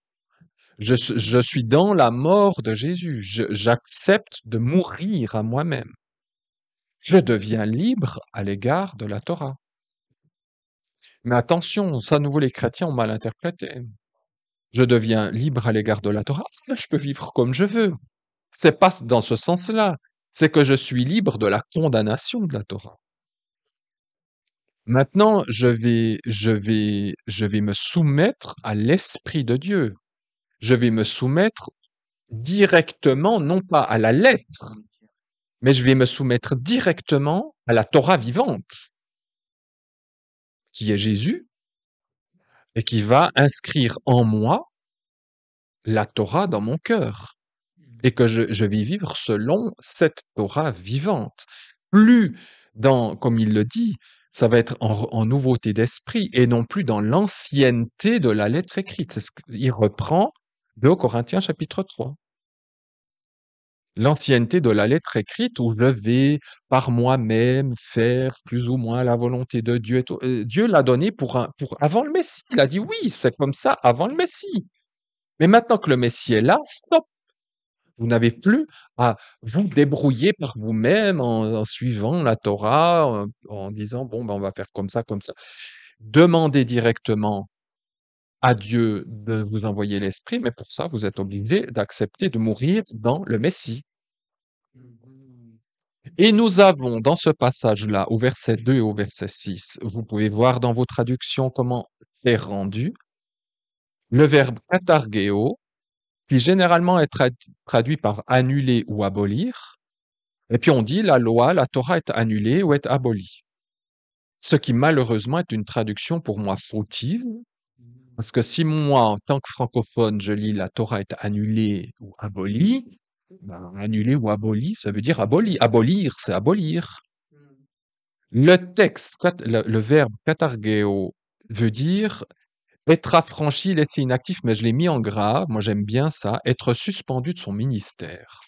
Je suis dans la mort de Jésus. J'accepte de mourir à moi-même. Je deviens libre à l'égard de la Torah. Mais attention, ça, à nouveau, les chrétiens ont mal interprété. Je deviens libre à l'égard de la Torah. Je peux vivre comme je veux. C'est pas dans ce sens-là. C'est que je suis libre de la condamnation de la Torah. Maintenant, je vais me soumettre à l'Esprit de Dieu. Je vais me soumettre directement, non pas à la lettre, mais je vais me soumettre directement à la Torah vivante, qui est Jésus, et qui va inscrire en moi la Torah dans mon cœur, et que je vais vivre selon cette Torah vivante. Plus dans, comme il le dit, ça va être en nouveauté d'esprit, et non plus dans l'ancienneté de la lettre écrite. C'est ce qu'il reprend de Corinthiens chapitre 3. L'ancienneté de la lettre écrite où je vais par moi-même faire plus ou moins la volonté de Dieu et tout. Dieu l'a donné pour avant le Messie. Il a dit oui, c'est comme ça avant le Messie. Mais maintenant que le Messie est là, stop. Vous n'avez plus à vous débrouiller par vous-même en suivant la Torah, en disant bon, ben, on va faire comme ça, comme ça. Demandez directement à Dieu de vous envoyer l'Esprit, mais pour ça, vous êtes obligé d'accepter de mourir dans le Messie. Et nous avons dans ce passage-là, au verset 2 et au verset 6, vous pouvez voir dans vos traductions comment c'est rendu, le verbe katargeo, qui généralement est traduit par annuler ou abolir, et puis on dit la loi, la Torah est annulée ou est abolie. Ce qui malheureusement est une traduction pour moi fautive, parce que si moi, en tant que francophone, je lis la Torah est annulée ou abolie, ben, annulée ou abolie, ça veut dire abolir. Abolir, c'est abolir. Le texte, le verbe katargeo veut dire être affranchi, laissé inactif, mais je l'ai mis en gras, moi j'aime bien ça, être suspendu de son ministère.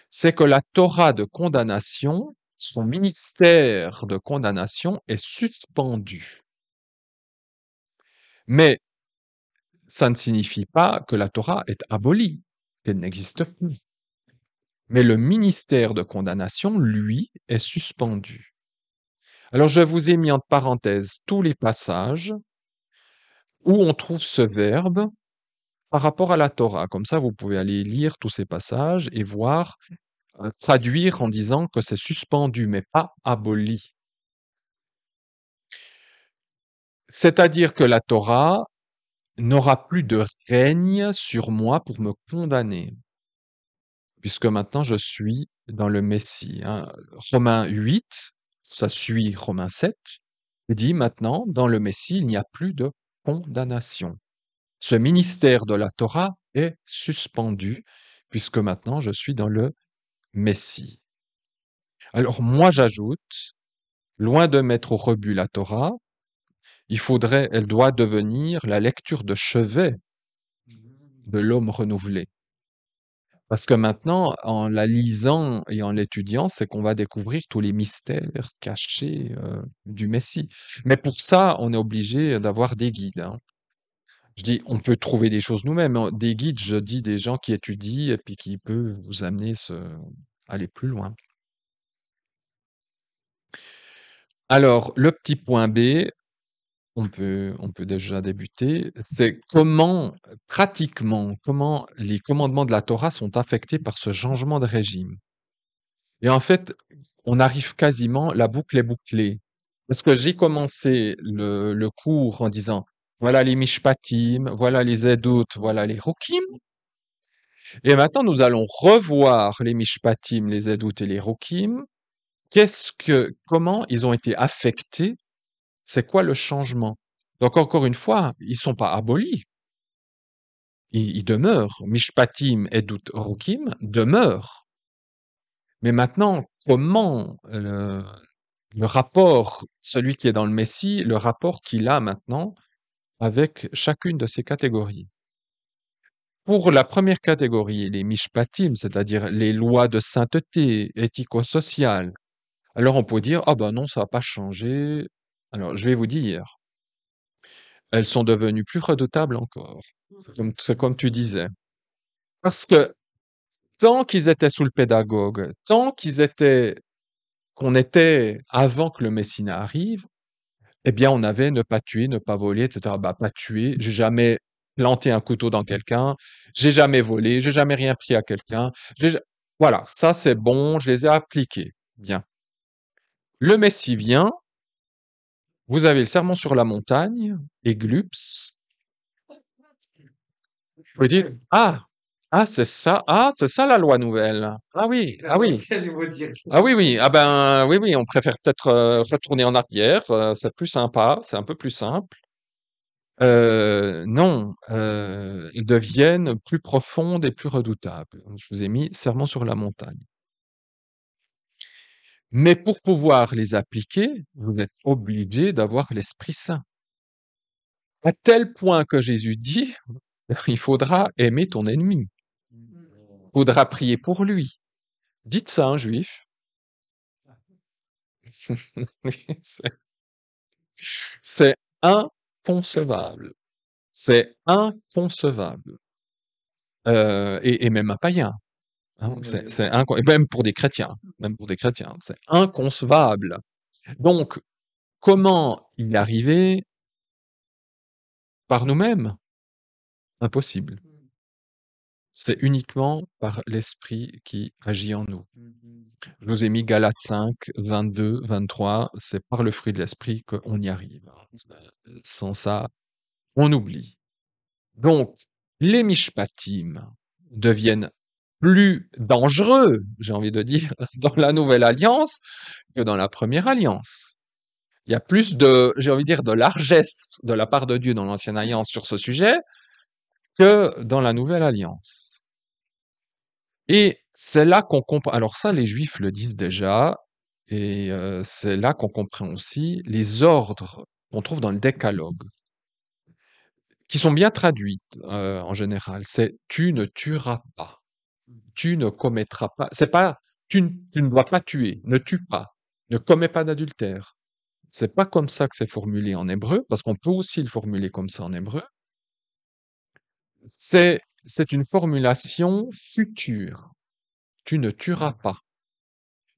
C'est que la Torah de condamnation, son ministère de condamnation est suspendu. Mais ça ne signifie pas que la Torah est abolie, qu'elle n'existe plus. Mais le ministère de condamnation, lui, est suspendu. Alors je vous ai mis en parenthèse tous les passages où on trouve ce verbe par rapport à la Torah. Comme ça, vous pouvez aller lire tous ces passages et voir, traduire en disant que c'est suspendu, mais pas aboli. C'est-à-dire que la Torah n'aura plus de règne sur moi pour me condamner, puisque maintenant je suis dans le Messie, hein. Romains 8, ça suit Romains 7, dit maintenant, dans le Messie, il n'y a plus de condamnation. Ce ministère de la Torah est suspendu, puisque maintenant je suis dans le Messie. Alors moi j'ajoute, loin de mettre au rebut la Torah, elle doit devenir la lecture de chevet de l'homme renouvelé. Parce que maintenant, en la lisant et en l'étudiant, c'est qu'on va découvrir tous les mystères cachés du Messie. Mais pour ça, on est obligé d'avoir des guides, hein. Je dis, on peut trouver des choses nous-mêmes, hein. Des guides, je dis des gens qui étudient et puis qui peuvent vous amener aller plus loin. Alors, le petit point B, on peut déjà débuter. C'est pratiquement, comment les commandements de la Torah sont affectés par ce changement de régime. Et en fait, on arrive quasiment, la boucle est bouclée. Parce que j'ai commencé le cours en disant, voilà les mishpatim, voilà les edut, voilà les rokim. Et maintenant, nous allons revoir les mishpatim, les edut et les rokim. Comment ils ont été affectés? C'est quoi le changement? Donc encore une fois, ils sont pas abolis. Ils demeurent. Mishpatim, edut, rokim demeurent. Mais maintenant, comment le rapport, celui qui est dans le Messie, le rapport qu'il a maintenant avec chacune de ces catégories? Pour la première catégorie, les mishpatim, c'est-à-dire les lois de sainteté, éthico-sociales, alors on peut dire, ah ben non, ça n'a pas changé. Alors je vais vous dire, elles sont devenues plus redoutables encore. C'est comme tu disais. Parce que tant qu'ils étaient sous le pédagogue, qu'on était avant que le Messie n'arrive, eh bien, on avait ne pas tuer, ne pas voler, etc. Bah, pas tuer, j'ai jamais planté un couteau dans quelqu'un, j'ai jamais volé, j'ai jamais rien pris à quelqu'un. Voilà, ça c'est bon, je les ai appliqués. Bien. Le Messie vient, vous avez le sermon sur la montagne, et glups, vous dire, c'est ça la loi nouvelle. Ah oui, ah oui. Ah oui, oui, ah ben oui, oui, on préfère peut-être retourner en arrière, c'est plus sympa, c'est un peu plus simple. Non, ils deviennent plus profondes et plus redoutables. Je vous ai mis serment sur la montagne. Mais pour pouvoir les appliquer, vous êtes obligé d'avoir l'Esprit Saint. À tel point que Jésus dit, il faudra aimer ton ennemi. Il faudra prier pour lui. Dites ça à un juif. C'est c'est inconcevable. C'est inconcevable. Et même un païen. Hein, et même pour des chrétiens, c'est inconcevable. Donc, comment il est arrivé? Par nous-mêmes, impossible. C'est uniquement par l'Esprit qui agit en nous. Je vous ai mis Galates 5, 22, 23. C'est par le fruit de l'Esprit qu'on y arrive. Sans ça, on oublie. Donc, les mishpatim deviennent plus dangereux, j'ai envie de dire, dans la nouvelle alliance que dans la première alliance. Il y a plus de, j'ai envie de dire, de largesse de la part de Dieu dans l'ancienne alliance sur ce sujet que dans la nouvelle alliance. Et c'est là qu'on comprend. Alors ça, les Juifs le disent déjà, et c'est là qu'on comprend aussi les ordres qu'on trouve dans le Décalogue, qui sont bien traduits en général. C'est tu ne tueras pas, tu ne commettras pas. C'est pas tu ne dois pas tuer, ne tue pas, ne commets pas d'adultère. C'est pas comme ça que c'est formulé en hébreu, parce qu'on peut aussi le formuler comme ça en hébreu. C'est une formulation future. Tu ne tueras pas.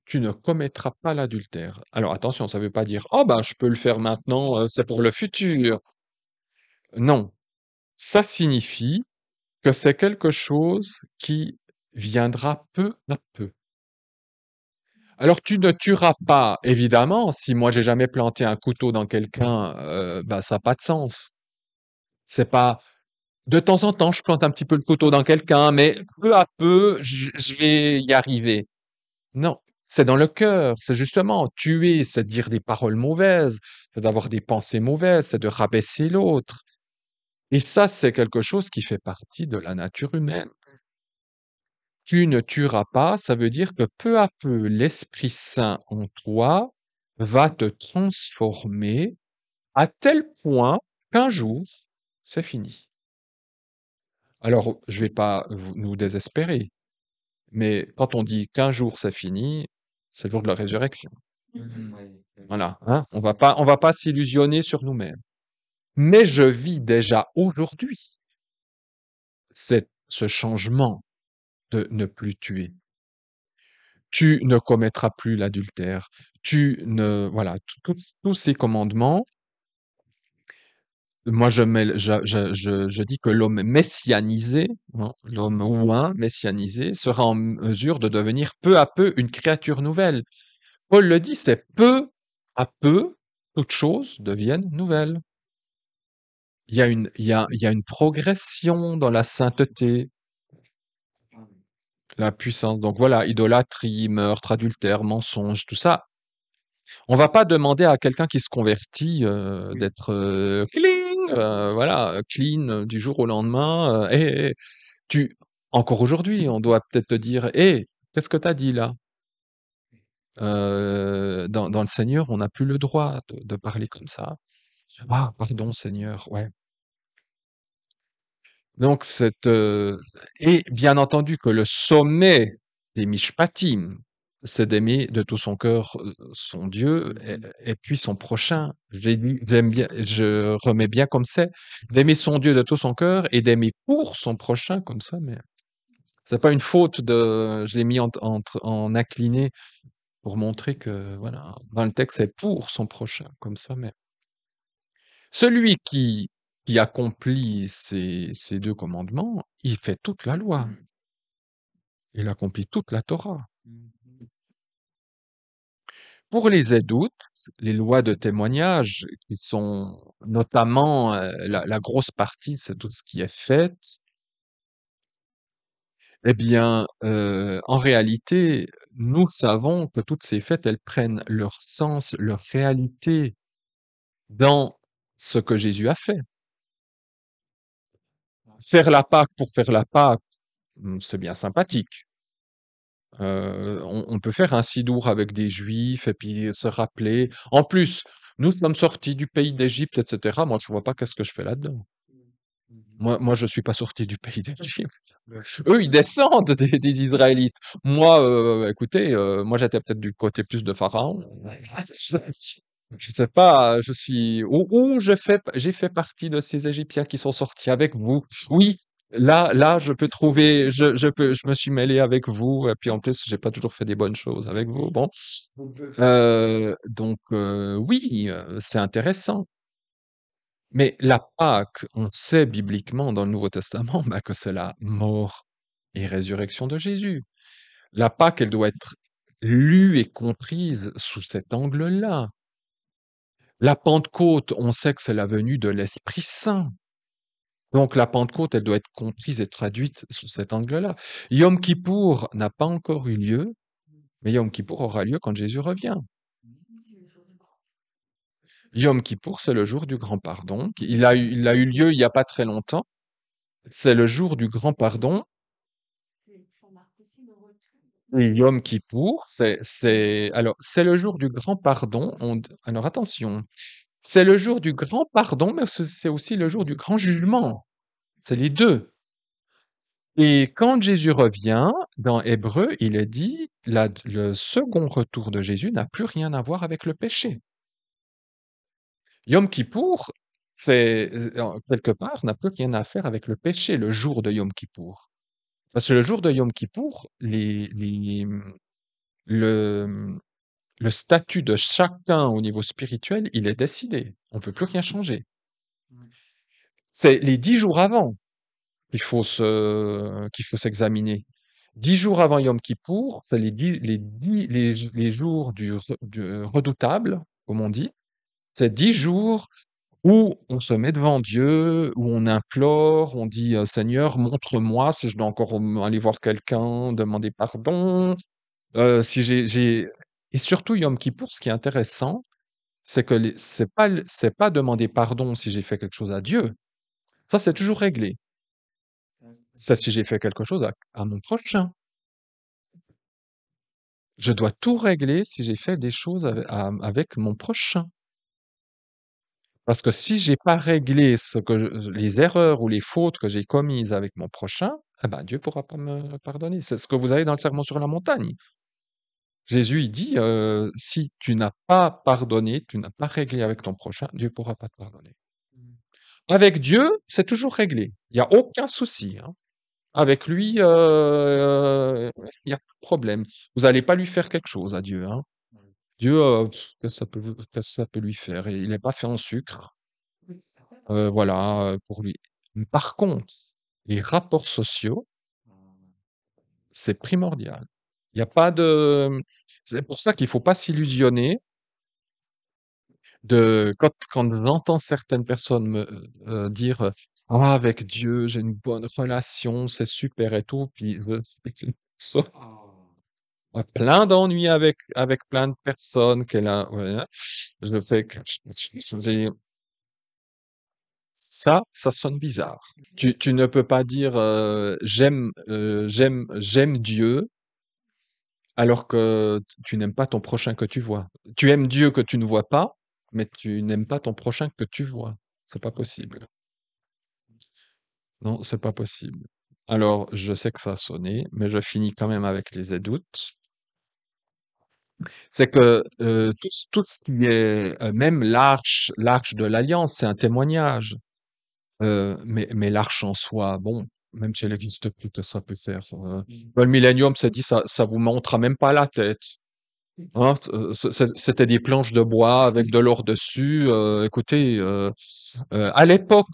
Tu ne commettras pas l'adultère. Alors attention, ça ne veut pas dire oh ben je peux le faire maintenant, c'est pour le futur. Non, ça signifie que c'est quelque chose qui viendra peu à peu. Alors tu ne tueras pas, évidemment, si moi j'ai jamais planté un couteau dans quelqu'un, ben ça n'a pas de sens. C'est pas de temps en temps je plante un petit peu le couteau dans quelqu'un, mais peu à peu je vais y arriver. Non, c'est dans le cœur, c'est justement tuer, c'est dire des paroles mauvaises, c'est d'avoir des pensées mauvaises, c'est de rabaisser l'autre. Et ça, c'est quelque chose qui fait partie de la nature humaine. Tu ne tueras pas, ça veut dire que peu à peu, l'Esprit Saint en toi va te transformer à tel point qu'un jour, c'est fini. Alors, je vais pas nous désespérer, mais quand on dit qu'un jour c'est fini, c'est le jour de la résurrection. Voilà, hein, on va pas s'illusionner sur nous-mêmes. Mais je vis déjà aujourd'hui ce changement de ne plus tuer. Tu ne commettras plus l'adultère. Tu ne, voilà, tous ces commandements. Moi, je dis que l'homme messianisé, hein, l'homme ouin messianisé, sera en mesure de devenir peu à peu une créature nouvelle. Paul le dit, c'est peu à peu, toutes choses deviennent nouvelles. Il y a une progression dans la sainteté, la puissance. Donc voilà, idolâtrie, meurtre, adultère, mensonge, tout ça. On va pas demander à quelqu'un qui se convertit d'être clean, voilà, clean du jour au lendemain. Tu, encore aujourd'hui, on doit peut-être te dire, qu'est-ce que tu as dit là? Dans le Seigneur, on n'a plus le droit de parler comme ça. Ah, pardon, Seigneur, ouais. Donc, et bien entendu que le sommet des Mishpatim, c'est d'aimer de tout son cœur son Dieu et puis son prochain. J'ai dit, j'aime bien, je remets bien comme c'est, d'aimer son Dieu de tout son cœur et d'aimer pour son prochain comme ça, mais c'est pas une faute je l'ai mis en incliné pour montrer que, voilà, dans le texte, c'est pour son prochain comme ça, mais celui qui accomplit ces deux commandements, il fait toute la loi. Il accomplit toute la Torah. Pour les Edoutes, les lois de témoignage, qui sont notamment la grosse partie, c'est tout ce qui est fait, eh bien, en réalité, nous savons que toutes ces fêtes, elles prennent leur sens, leur réalité dans ce que Jésus a fait. Faire la Pâque pour faire la Pâque, c'est bien sympathique. On peut faire un sidour avec des Juifs et puis se rappeler. En plus, nous sommes sortis du pays d'Égypte, etc. Moi, je vois pas qu'est-ce que je fais là-dedans. Moi, je suis pas sorti du pays d'Égypte. Eux, ils descendent des Israélites. Moi, écoutez, moi, j'étais peut-être du côté plus de Pharaon. Je sais pas, je suis ou j'ai fait partie de ces Égyptiens qui sont sortis avec vous. Oui, là, je peux trouver, je me suis mêlé avec vous, et puis en plus, j'ai pas toujours fait des bonnes choses avec vous. Bon, donc oui, c'est intéressant. Mais la Pâque, on sait bibliquement dans le Nouveau Testament bah, que c'est la mort et résurrection de Jésus. La Pâque, elle doit être lue et comprise sous cet angle-là. La Pentecôte, on sait que c'est la venue de l'Esprit Saint. Donc la Pentecôte, elle doit être comprise et traduite sous cet angle-là. Yom Kippour n'a pas encore eu lieu, mais Yom Kippour aura lieu quand Jésus revient. Yom Kippour, c'est le jour du grand pardon. Il a eu lieu il n'y a pas très longtemps. C'est le jour du grand pardon. Et Yom Kippour, alors, c'est le jour du grand pardon. Alors, attention. C'est le jour du grand pardon, mais c'est aussi le jour du grand jugement. C'est les deux. Et quand Jésus revient, dans Hébreu, il est dit, le second retour de Jésus n'a plus rien à voir avec le péché. Yom Kippour, quelque part, n'a plus rien à faire avec le péché, le jour de Yom Kippour. Parce que le jour de Yom Kippour, le, le statut de chacun au niveau spirituel, il est décidé. On ne peut plus rien changer. C'est les 10 jours avant qu'il faut s'examiner. 10 jours avant Yom Kippour, c'est les jours du redoutable, comme on dit. C'est 10 jours où on se met devant Dieu, où on implore, on dit Seigneur, montre-moi si je dois encore aller voir quelqu'un, demander pardon. Si Et surtout, Yom Kippour, ce qui est intéressant, c'est que c'est pas demander pardon si j'ai fait quelque chose à Dieu. Ça, c'est toujours réglé. C'est si j'ai fait quelque chose à mon prochain. Je dois tout régler si j'ai fait des choses avec mon prochain. Parce que si j'ai pas réglé les erreurs ou les fautes que j'ai commises avec mon prochain, eh ben, Dieu pourra pas me pardonner. C'est ce que vous avez dans le Sermon sur la montagne. Jésus, il dit, si tu n'as pas pardonné, tu n'as pas réglé avec ton prochain, Dieu pourra pas te pardonner. Avec Dieu, c'est toujours réglé. Il n'y a aucun souci, hein. Avec lui, il n'y a pas de problème. Vous n'allez pas lui faire quelque chose à Dieu, hein. Dieu, qu'est-ce que ça peut lui faire? Il n'est pas fait en sucre. Voilà, pour lui. Par contre, les rapports sociaux, c'est primordial. Il y a pas de C'est pour ça qu'il faut pas s'illusionner quand j'entends certaines personnes me dire, «Ah, avec Dieu, j'ai une bonne relation, c'est super et tout», puis plein d'ennuis avec plein de personnes qu'elle a voilà. Je fais que j'ai ça sonne bizarre. Tu ne peux pas dire, j'aime Dieu, alors que tu n'aimes pas ton prochain que tu vois. Tu aimes Dieu que tu ne vois pas, mais tu n'aimes pas ton prochain que tu vois. C'est pas possible. Non, c'est pas possible. Alors, je sais que ça a sonné, mais je finis quand même avec les doutes. C'est que tout ce qui est, même l'arche de l'Alliance, c'est un témoignage. Mais l'arche en soi, bon, même si elle n'existe plus, que ça peut faire. Le Millennium, ça dit, ça vous montre même pas la tête. Hein, c'était des planches de bois avec de l'or dessus. Écoutez, à l'époque,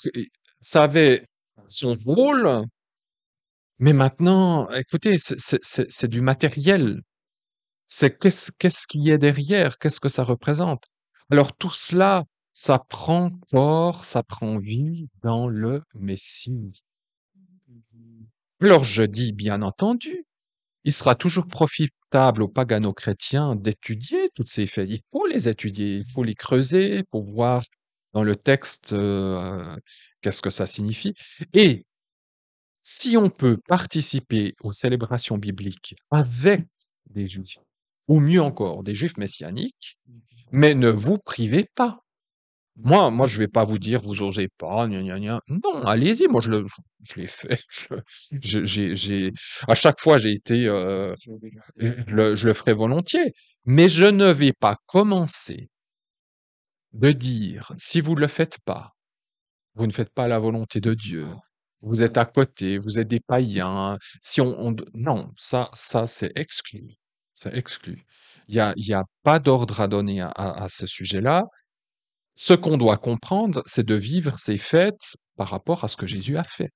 ça avait son rôle, mais maintenant, écoutez, c'est du matériel. Qu'est-ce qu'il y a derrière? Qu'est-ce que ça représente? Alors tout cela, ça prend corps, ça prend vie dans le Messie. Alors je dis bien entendu, il sera toujours profitable aux pagano-chrétiens d'étudier toutes ces faits. Il faut les étudier, il faut les creuser, il faut voir dans le texte qu'est-ce que ça signifie. Et si on peut participer aux célébrations bibliques avec des juifs, ou mieux encore, des juifs messianiques, mais ne vous privez pas. Moi, je vais pas vous dire, vous osez pas, gna gna gna. Non, allez-y, moi, je l'ai fait. À chaque fois, j'ai été, je le ferai volontiers. Mais je ne vais pas commencer de dire, si vous ne le faites pas, vous ne faites pas la volonté de Dieu. Vous êtes à côté, vous êtes des païens. Si non, ça, c'est exclu. C'est exclu. Il y a pas d'ordre à donner à ce sujet-là. Ce qu'on doit comprendre, c'est de vivre ces fêtes par rapport à ce que Jésus a fait.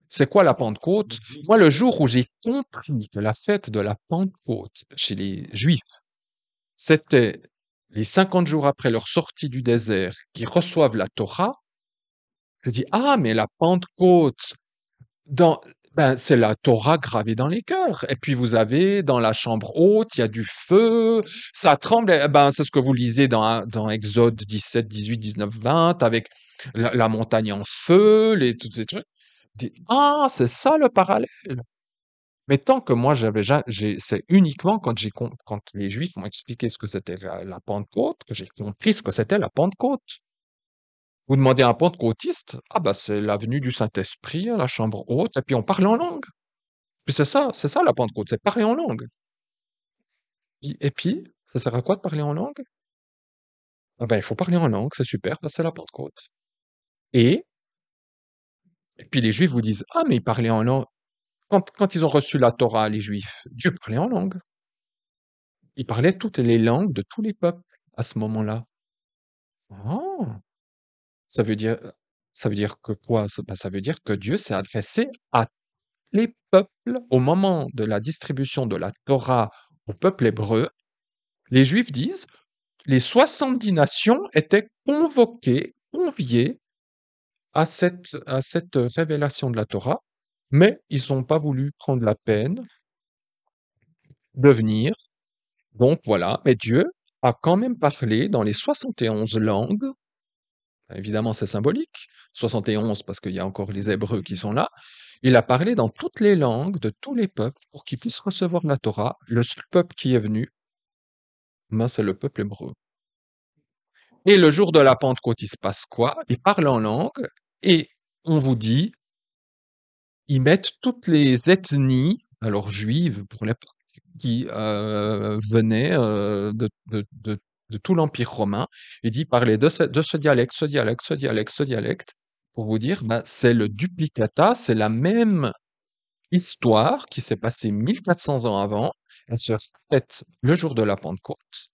C'est quoi la Pentecôte? Moi, le jour où j'ai compris que la fête de la Pentecôte chez les Juifs, c'était les 50 jours après leur sortie du désert, qui reçoivent la Torah, je dis, ah, mais la Pentecôte, dans, ben, c'est la Torah gravée dans les cœurs. Et puis vous avez dans la chambre haute, il y a du feu, ça tremble. Eh ben, c'est ce que vous lisez dans Exode 17, 18, 19, 20, avec la montagne en feu, tous ces trucs. Je dis, ah, c'est ça le parallèle. Mais tant que moi c'est uniquement quand les Juifs m'ont expliqué ce que c'était la Pentecôte, que j'ai compris ce que c'était la Pentecôte. Vous demandez à un pentecôtiste, ah bah c'est la venue du Saint-Esprit à la chambre haute, et puis on parle en langue. Puis c'est ça la Pentecôte, c'est parler en langue. Et puis, ça sert à quoi de parler en langue? Ah ben, il faut parler en langue, c'est super, parce que c'est la Pentecôte. Et, et puis les Juifs vous disent, ah mais ils parlaient en langue. Quand ils ont reçu la Torah, les Juifs, Dieu parlait en langue. Il parlait toutes les langues de tous les peuples à ce moment-là. Ah, ça veut dire, ça veut dire que quoi? Ben, ça veut dire que Dieu s'est adressé à les peuples au moment de la distribution de la Torah au peuple hébreu. Les Juifs disent, les 70 nations étaient convoquées, conviées à cette révélation de la Torah, mais ils n'ont pas voulu prendre la peine de venir. Donc voilà, mais Dieu a quand même parlé dans les 71 langues. Évidemment, c'est symbolique. 71 parce qu'il y a encore les Hébreux qui sont là. Il a parlé dans toutes les langues de tous les peuples pour qu'ils puissent recevoir la Torah. Le seul peuple qui est venu, ben, c'est le peuple hébreu. Et le jour de la Pentecôte, il se passe quoi? Ils parlent en langue et on vous dit, ils mettent toutes les ethnies, alors juives pour l'époque, qui venaient de tout l'Empire romain, et dit parler de ce dialecte, ce dialecte, ce dialecte, ce dialecte, pour vous dire, ben, c'est le duplicata, c'est la même histoire qui s'est passée 1400 ans avant, elle se répète le jour de la Pentecôte,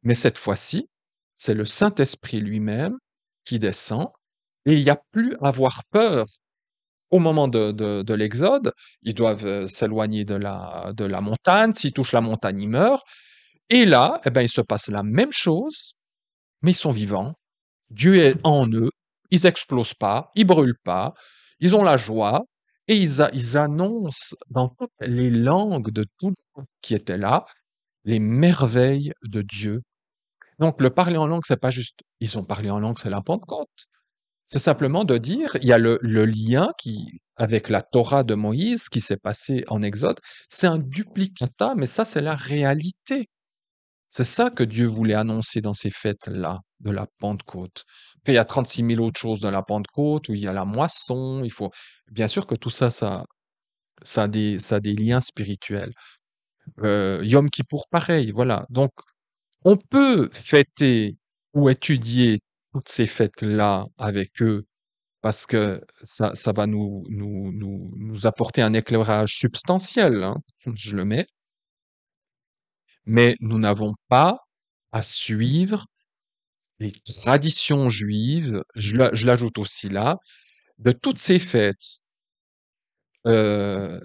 mais cette fois-ci, c'est le Saint-Esprit lui-même qui descend, et il n'y a plus à avoir peur. Au moment de l'Exode, ils doivent s'éloigner de la montagne. S'ils touchent la montagne, ils meurent. Et là, eh ben, il se passe la même chose, mais ils sont vivants. Dieu est en eux. Ils explosent pas, ils brûlent pas. Ils ont la joie et ils annoncent dans toutes les langues de tout qui étaient là les merveilles de Dieu. Donc le parler en langue, c'est pas juste ils ont parlé en langue, c'est la Pentecôte. C'est simplement de dire, il y a le lien avec la Torah de Moïse qui s'est passé en Exode, c'est un duplicata, mais ça, c'est la réalité. C'est ça que Dieu voulait annoncer dans ces fêtes-là, de la Pentecôte. Après, il y a 36 000 autres choses dans la Pentecôte, où il y a la moisson, il faut, bien sûr que tout ça, ça a des liens spirituels. Yom Kippour, pareil, voilà. Donc, on peut fêter ou étudier toutes ces fêtes-là avec eux parce que ça va nous apporter un éclairage substantiel, hein, je le mets, mais nous n'avons pas à suivre les traditions juives, je l'ajoute aussi là, de toutes ces fêtes. euh,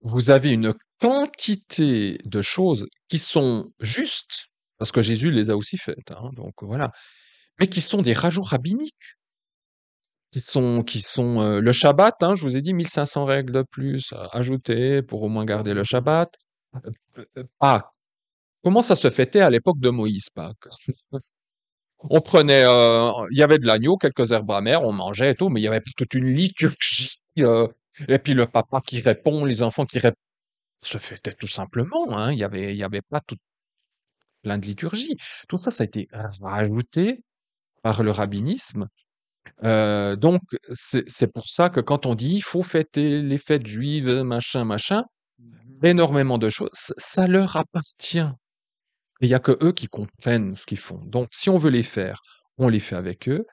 Vous avez une quantité de choses qui sont justes, parce que Jésus les a aussi faites, hein, donc voilà, mais qui sont des rajouts rabbiniques. Le Shabbat, hein, je vous ai dit 1500 règles de plus à ajouter pour au moins garder le Shabbat. Pâques. Comment ça se fêtait à l'époque de Moïse, Pâques? On prenait, il y avait de l'agneau, quelques herbes amères, on mangeait et tout, mais il y avait pas toute une liturgie, et puis le papa qui répond, les enfants qui répondent. Ça se fêtait tout simplement, hein. Il y avait pas tout plein de liturgie. Tout ça, ça a été rajouté par le rabbinisme. Donc c'est pour ça que quand on dit: «Il faut fêter les fêtes juives, machin, machin», énormément de choses, ça leur appartient. Il y a que eux qui comprennent ce qu'ils font. Donc si on veut les faire, on les fait avec eux.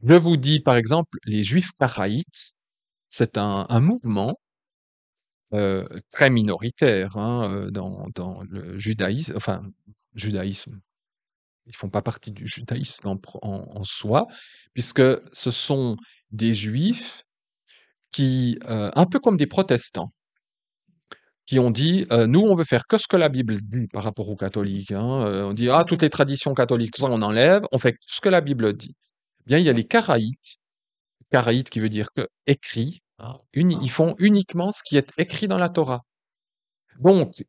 Je vous dis, par exemple, les Juifs karaïtes, c'est un mouvement, très minoritaire, hein, dans le judaïsme, enfin, judaïsme. Ils font pas partie du judaïsme en soi, puisque ce sont des juifs qui, un peu comme des protestants, qui ont dit, nous, on veut faire que ce que la Bible dit par rapport aux catholiques, hein. On dit, ah, toutes les traditions catholiques, tout ça, on enlève, on fait ce que la Bible dit. Bien, il y a les karaïtes, karaïte qui veut dire que écrit, hein, ils font uniquement ce qui est écrit dans la Torah. Donc,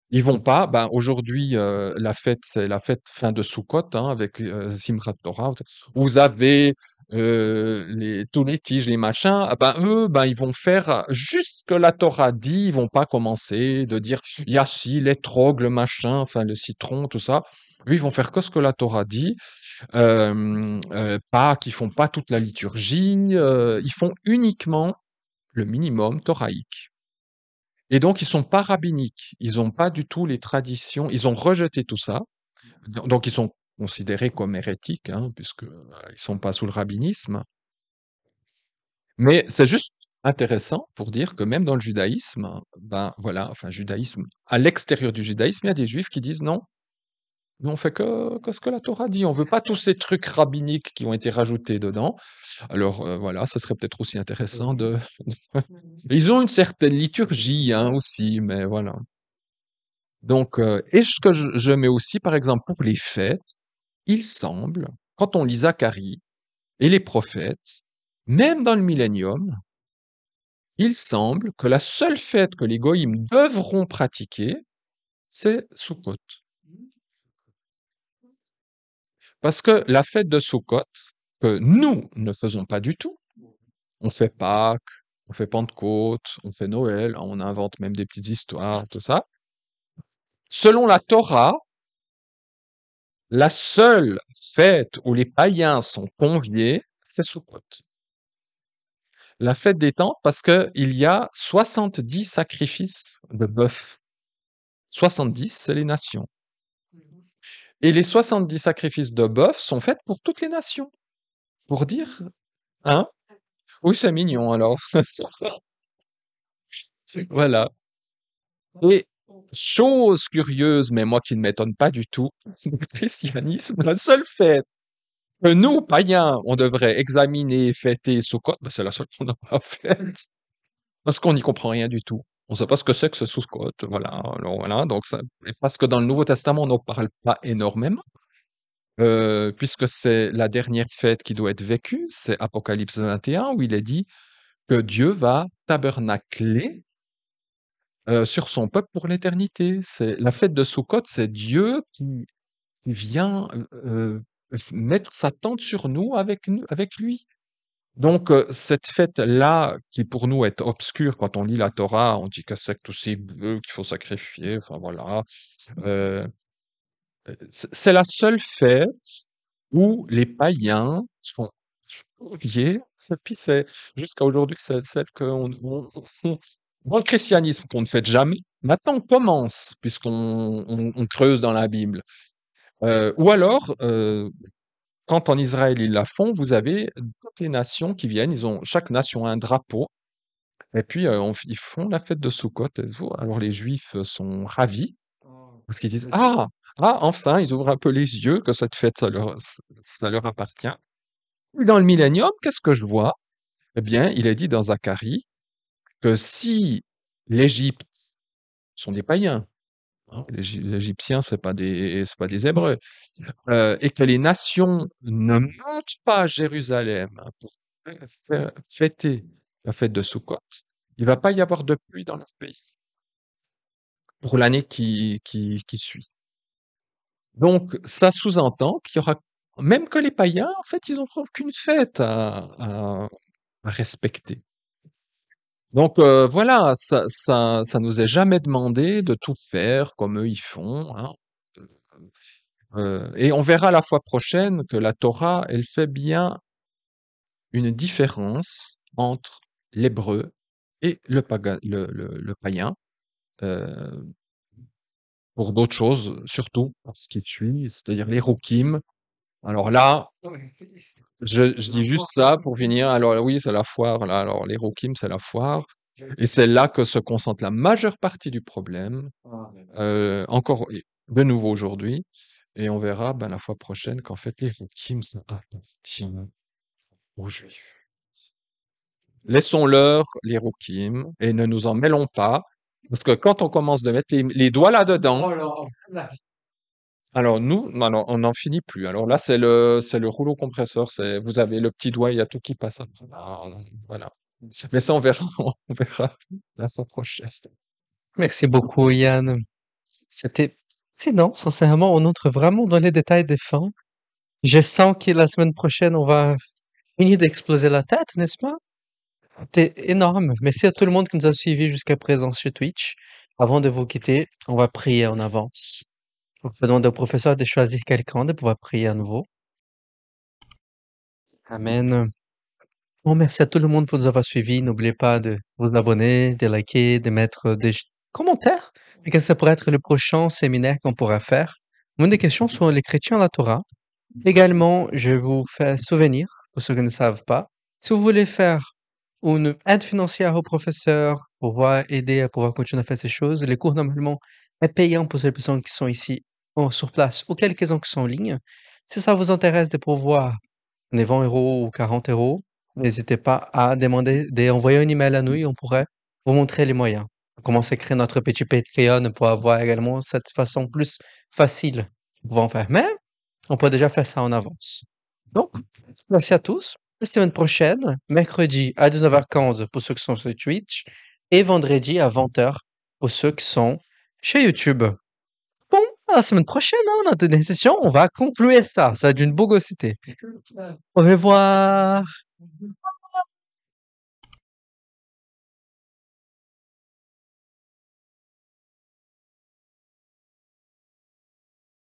ils vont pas, ben, aujourd'hui, la fête, c'est la fête fin de Sukkot, hein, avec Simchat Torah. Vous avez tous les tiges, les machins. Ah ben, eux, ben, ils vont faire juste ce que la Torah dit. Ils vont pas commencer de dire, il y a si, l'étrog, le machin, enfin, le citron, tout ça. Eux, ils vont faire que ce que la Torah dit. Pas, qu'ils font pas toute la liturgie. Ils font uniquement le minimum toraïque. Et donc, ils sont pas rabbiniques. Ils ont pas du tout les traditions. Ils ont rejeté tout ça. Donc, ils sont considérés comme hérétiques, hein, puisque ils sont pas sous le rabbinisme. Mais c'est juste intéressant pour dire que même dans le judaïsme, ben voilà, enfin, judaïsme, à l'extérieur du judaïsme, il y a des juifs qui disent non, nous on fait que ce que la Torah dit. On veut pas tous ces trucs rabbiniques qui ont été rajoutés dedans. Alors voilà, ça serait peut-être aussi intéressant de. Ils ont une certaine liturgie, hein, aussi, mais voilà. Donc, et ce que je mets aussi, par exemple, pour les fêtes, il semble, quand on lit Zacharie et les prophètes, même dans le millénium, il semble que la seule fête que les goïms devront pratiquer, c'est Sukkot. Parce que la fête de Sukkot, que nous ne faisons pas du tout, on fait Pâques, on fait Pentecôte, on fait Noël, on invente même des petites histoires, tout ça. Selon la Torah, la seule fête où les païens sont conviés, c'est Sukkot. La fête des tentes, parce que il y a 70 sacrifices de bœuf. 70, c'est les nations. Et les 70 sacrifices de bœuf sont faits pour toutes les nations. Pour dire, hein? Oui, c'est mignon, alors. Voilà. Et chose curieuse, mais moi qui ne m'étonne pas du tout, le christianisme, la seule fête que nous, païens, on devrait examiner, fêter, Sukkot, ben c'est la seule qu'on n'a pas faite. Parce qu'on n'y comprend rien du tout. On ne sait pas ce que c'est que ce Sukkot. Voilà. Alors, voilà. Donc, et parce que dans le Nouveau Testament, on n'en parle pas énormément, puisque c'est la dernière fête qui doit être vécue. C'est Apocalypse 21, où il est dit que Dieu va tabernacler sur son peuple pour l'éternité. C'est la fête de Sukkot, c'est Dieu qui vient mettre sa tente sur nous, avec lui. Donc, cette fête-là, qui pour nous est obscure quand on lit la Torah, on dit que c'est que tous ces bœufs qu'il faut sacrifier, enfin voilà. Euh, c'est la seule fête où les païens sont conviés, et puis c'est jusqu'à aujourd'hui que c'est celle dans le christianisme qu'on ne fête jamais. Maintenant, on commence, puisqu'on on creuse dans la Bible. Ou alors, quand en Israël ils la font, vous avez toutes les nations qui viennent, chaque nation a un drapeau, et puis ils font la fête de Sukkot. Et tout. Alors les Juifs sont ravis, parce qu'ils disent, ah, ah, enfin, ils ouvrent un peu les yeux que cette fête, ça leur appartient. Et dans le millénium, qu'est-ce que je vois? Eh bien, il est dit dans Zacharie que si l'Égypte sont des païens, hein, les Égyptiens, c'est pas des Hébreux, et que les nations ne montent pas à Jérusalem pour fêter la fête de Sukkot, il va pas y avoir de pluie dans leur pays pour l'année qui suit. Donc, ça sous-entend qu'il y aura, même que les païens, en fait, ils n'ont aucune fête à respecter. Donc, voilà, ça nous est jamais demandé de tout faire comme eux ils font, hein. Et on verra la fois prochaine que la Torah, elle fait bien une différence entre l'hébreu et le païen, euh, pour d'autres choses, surtout pour ce qui suit, c'est-à-dire les Roukim. Alors là, je dis juste ça pour finir. Alors oui, c'est la foire. Là. Alors les Roukim, c'est la foire. Et c'est là que se concentre la majeure partie du problème, encore de nouveau aujourd'hui. Et on verra la fois prochaine qu'en fait, les Roukim, ça appartient aux Juifs. Laissons-leur les Roukim et ne nous en mêlons pas, parce que quand on commence de mettre les doigts là-dedans, alors nous, alors, on n'en finit plus. Alors là, c'est le rouleau compresseur. Vous avez le petit doigt, il y a tout qui passe. Voilà. Mais ça, on verra, on verra la fois prochaine. Merci beaucoup, Yann. C'était sinon, sincèrement, on entre vraiment dans les détails des fins. Je sens que la semaine prochaine, on va finir d'exploser la tête, n'est-ce pas? C'était énorme. Merci à tout le monde qui nous a suivis jusqu'à présent sur Twitch. Avant de vous quitter, on va prier en avance. Donc, je demande au professeur de choisir quelqu'un de pouvoir prier à nouveau. Amen. Bon, merci à tout le monde pour nous avoir suivis. N'oubliez pas de vous abonner, de liker, de mettre des commentaires. Et que ça pourrait être le prochain séminaire qu'on pourra faire. Une des questions sur les chrétiens à la Torah. Également, je vous fais souvenir, pour ceux qui ne savent pas, si vous voulez faire une aide financière au professeur pour pouvoir aider à pouvoir continuer à faire ces choses, les cours normalement est payant pour ces personnes qui sont ici sur place ou quelques-uns qui sont en ligne. Si ça vous intéresse de pouvoir les 20 € ou 40 €, n'hésitez pas à demander, d'envoyer un email à nous et on pourrait vous montrer les moyens. On commence à créer notre petit Patreon pour avoir également cette façon plus facile de pouvoir en faire. Mais on peut déjà faire ça en avance. Donc, merci à tous. La semaine prochaine, mercredi à 19h15 pour ceux qui sont sur Twitch et vendredi à 20h pour ceux qui sont chez YouTube. Bon, à la semaine prochaine, hein, on a donné une session, on va conclure ça. Ça va être d'une bogosité. Au revoir.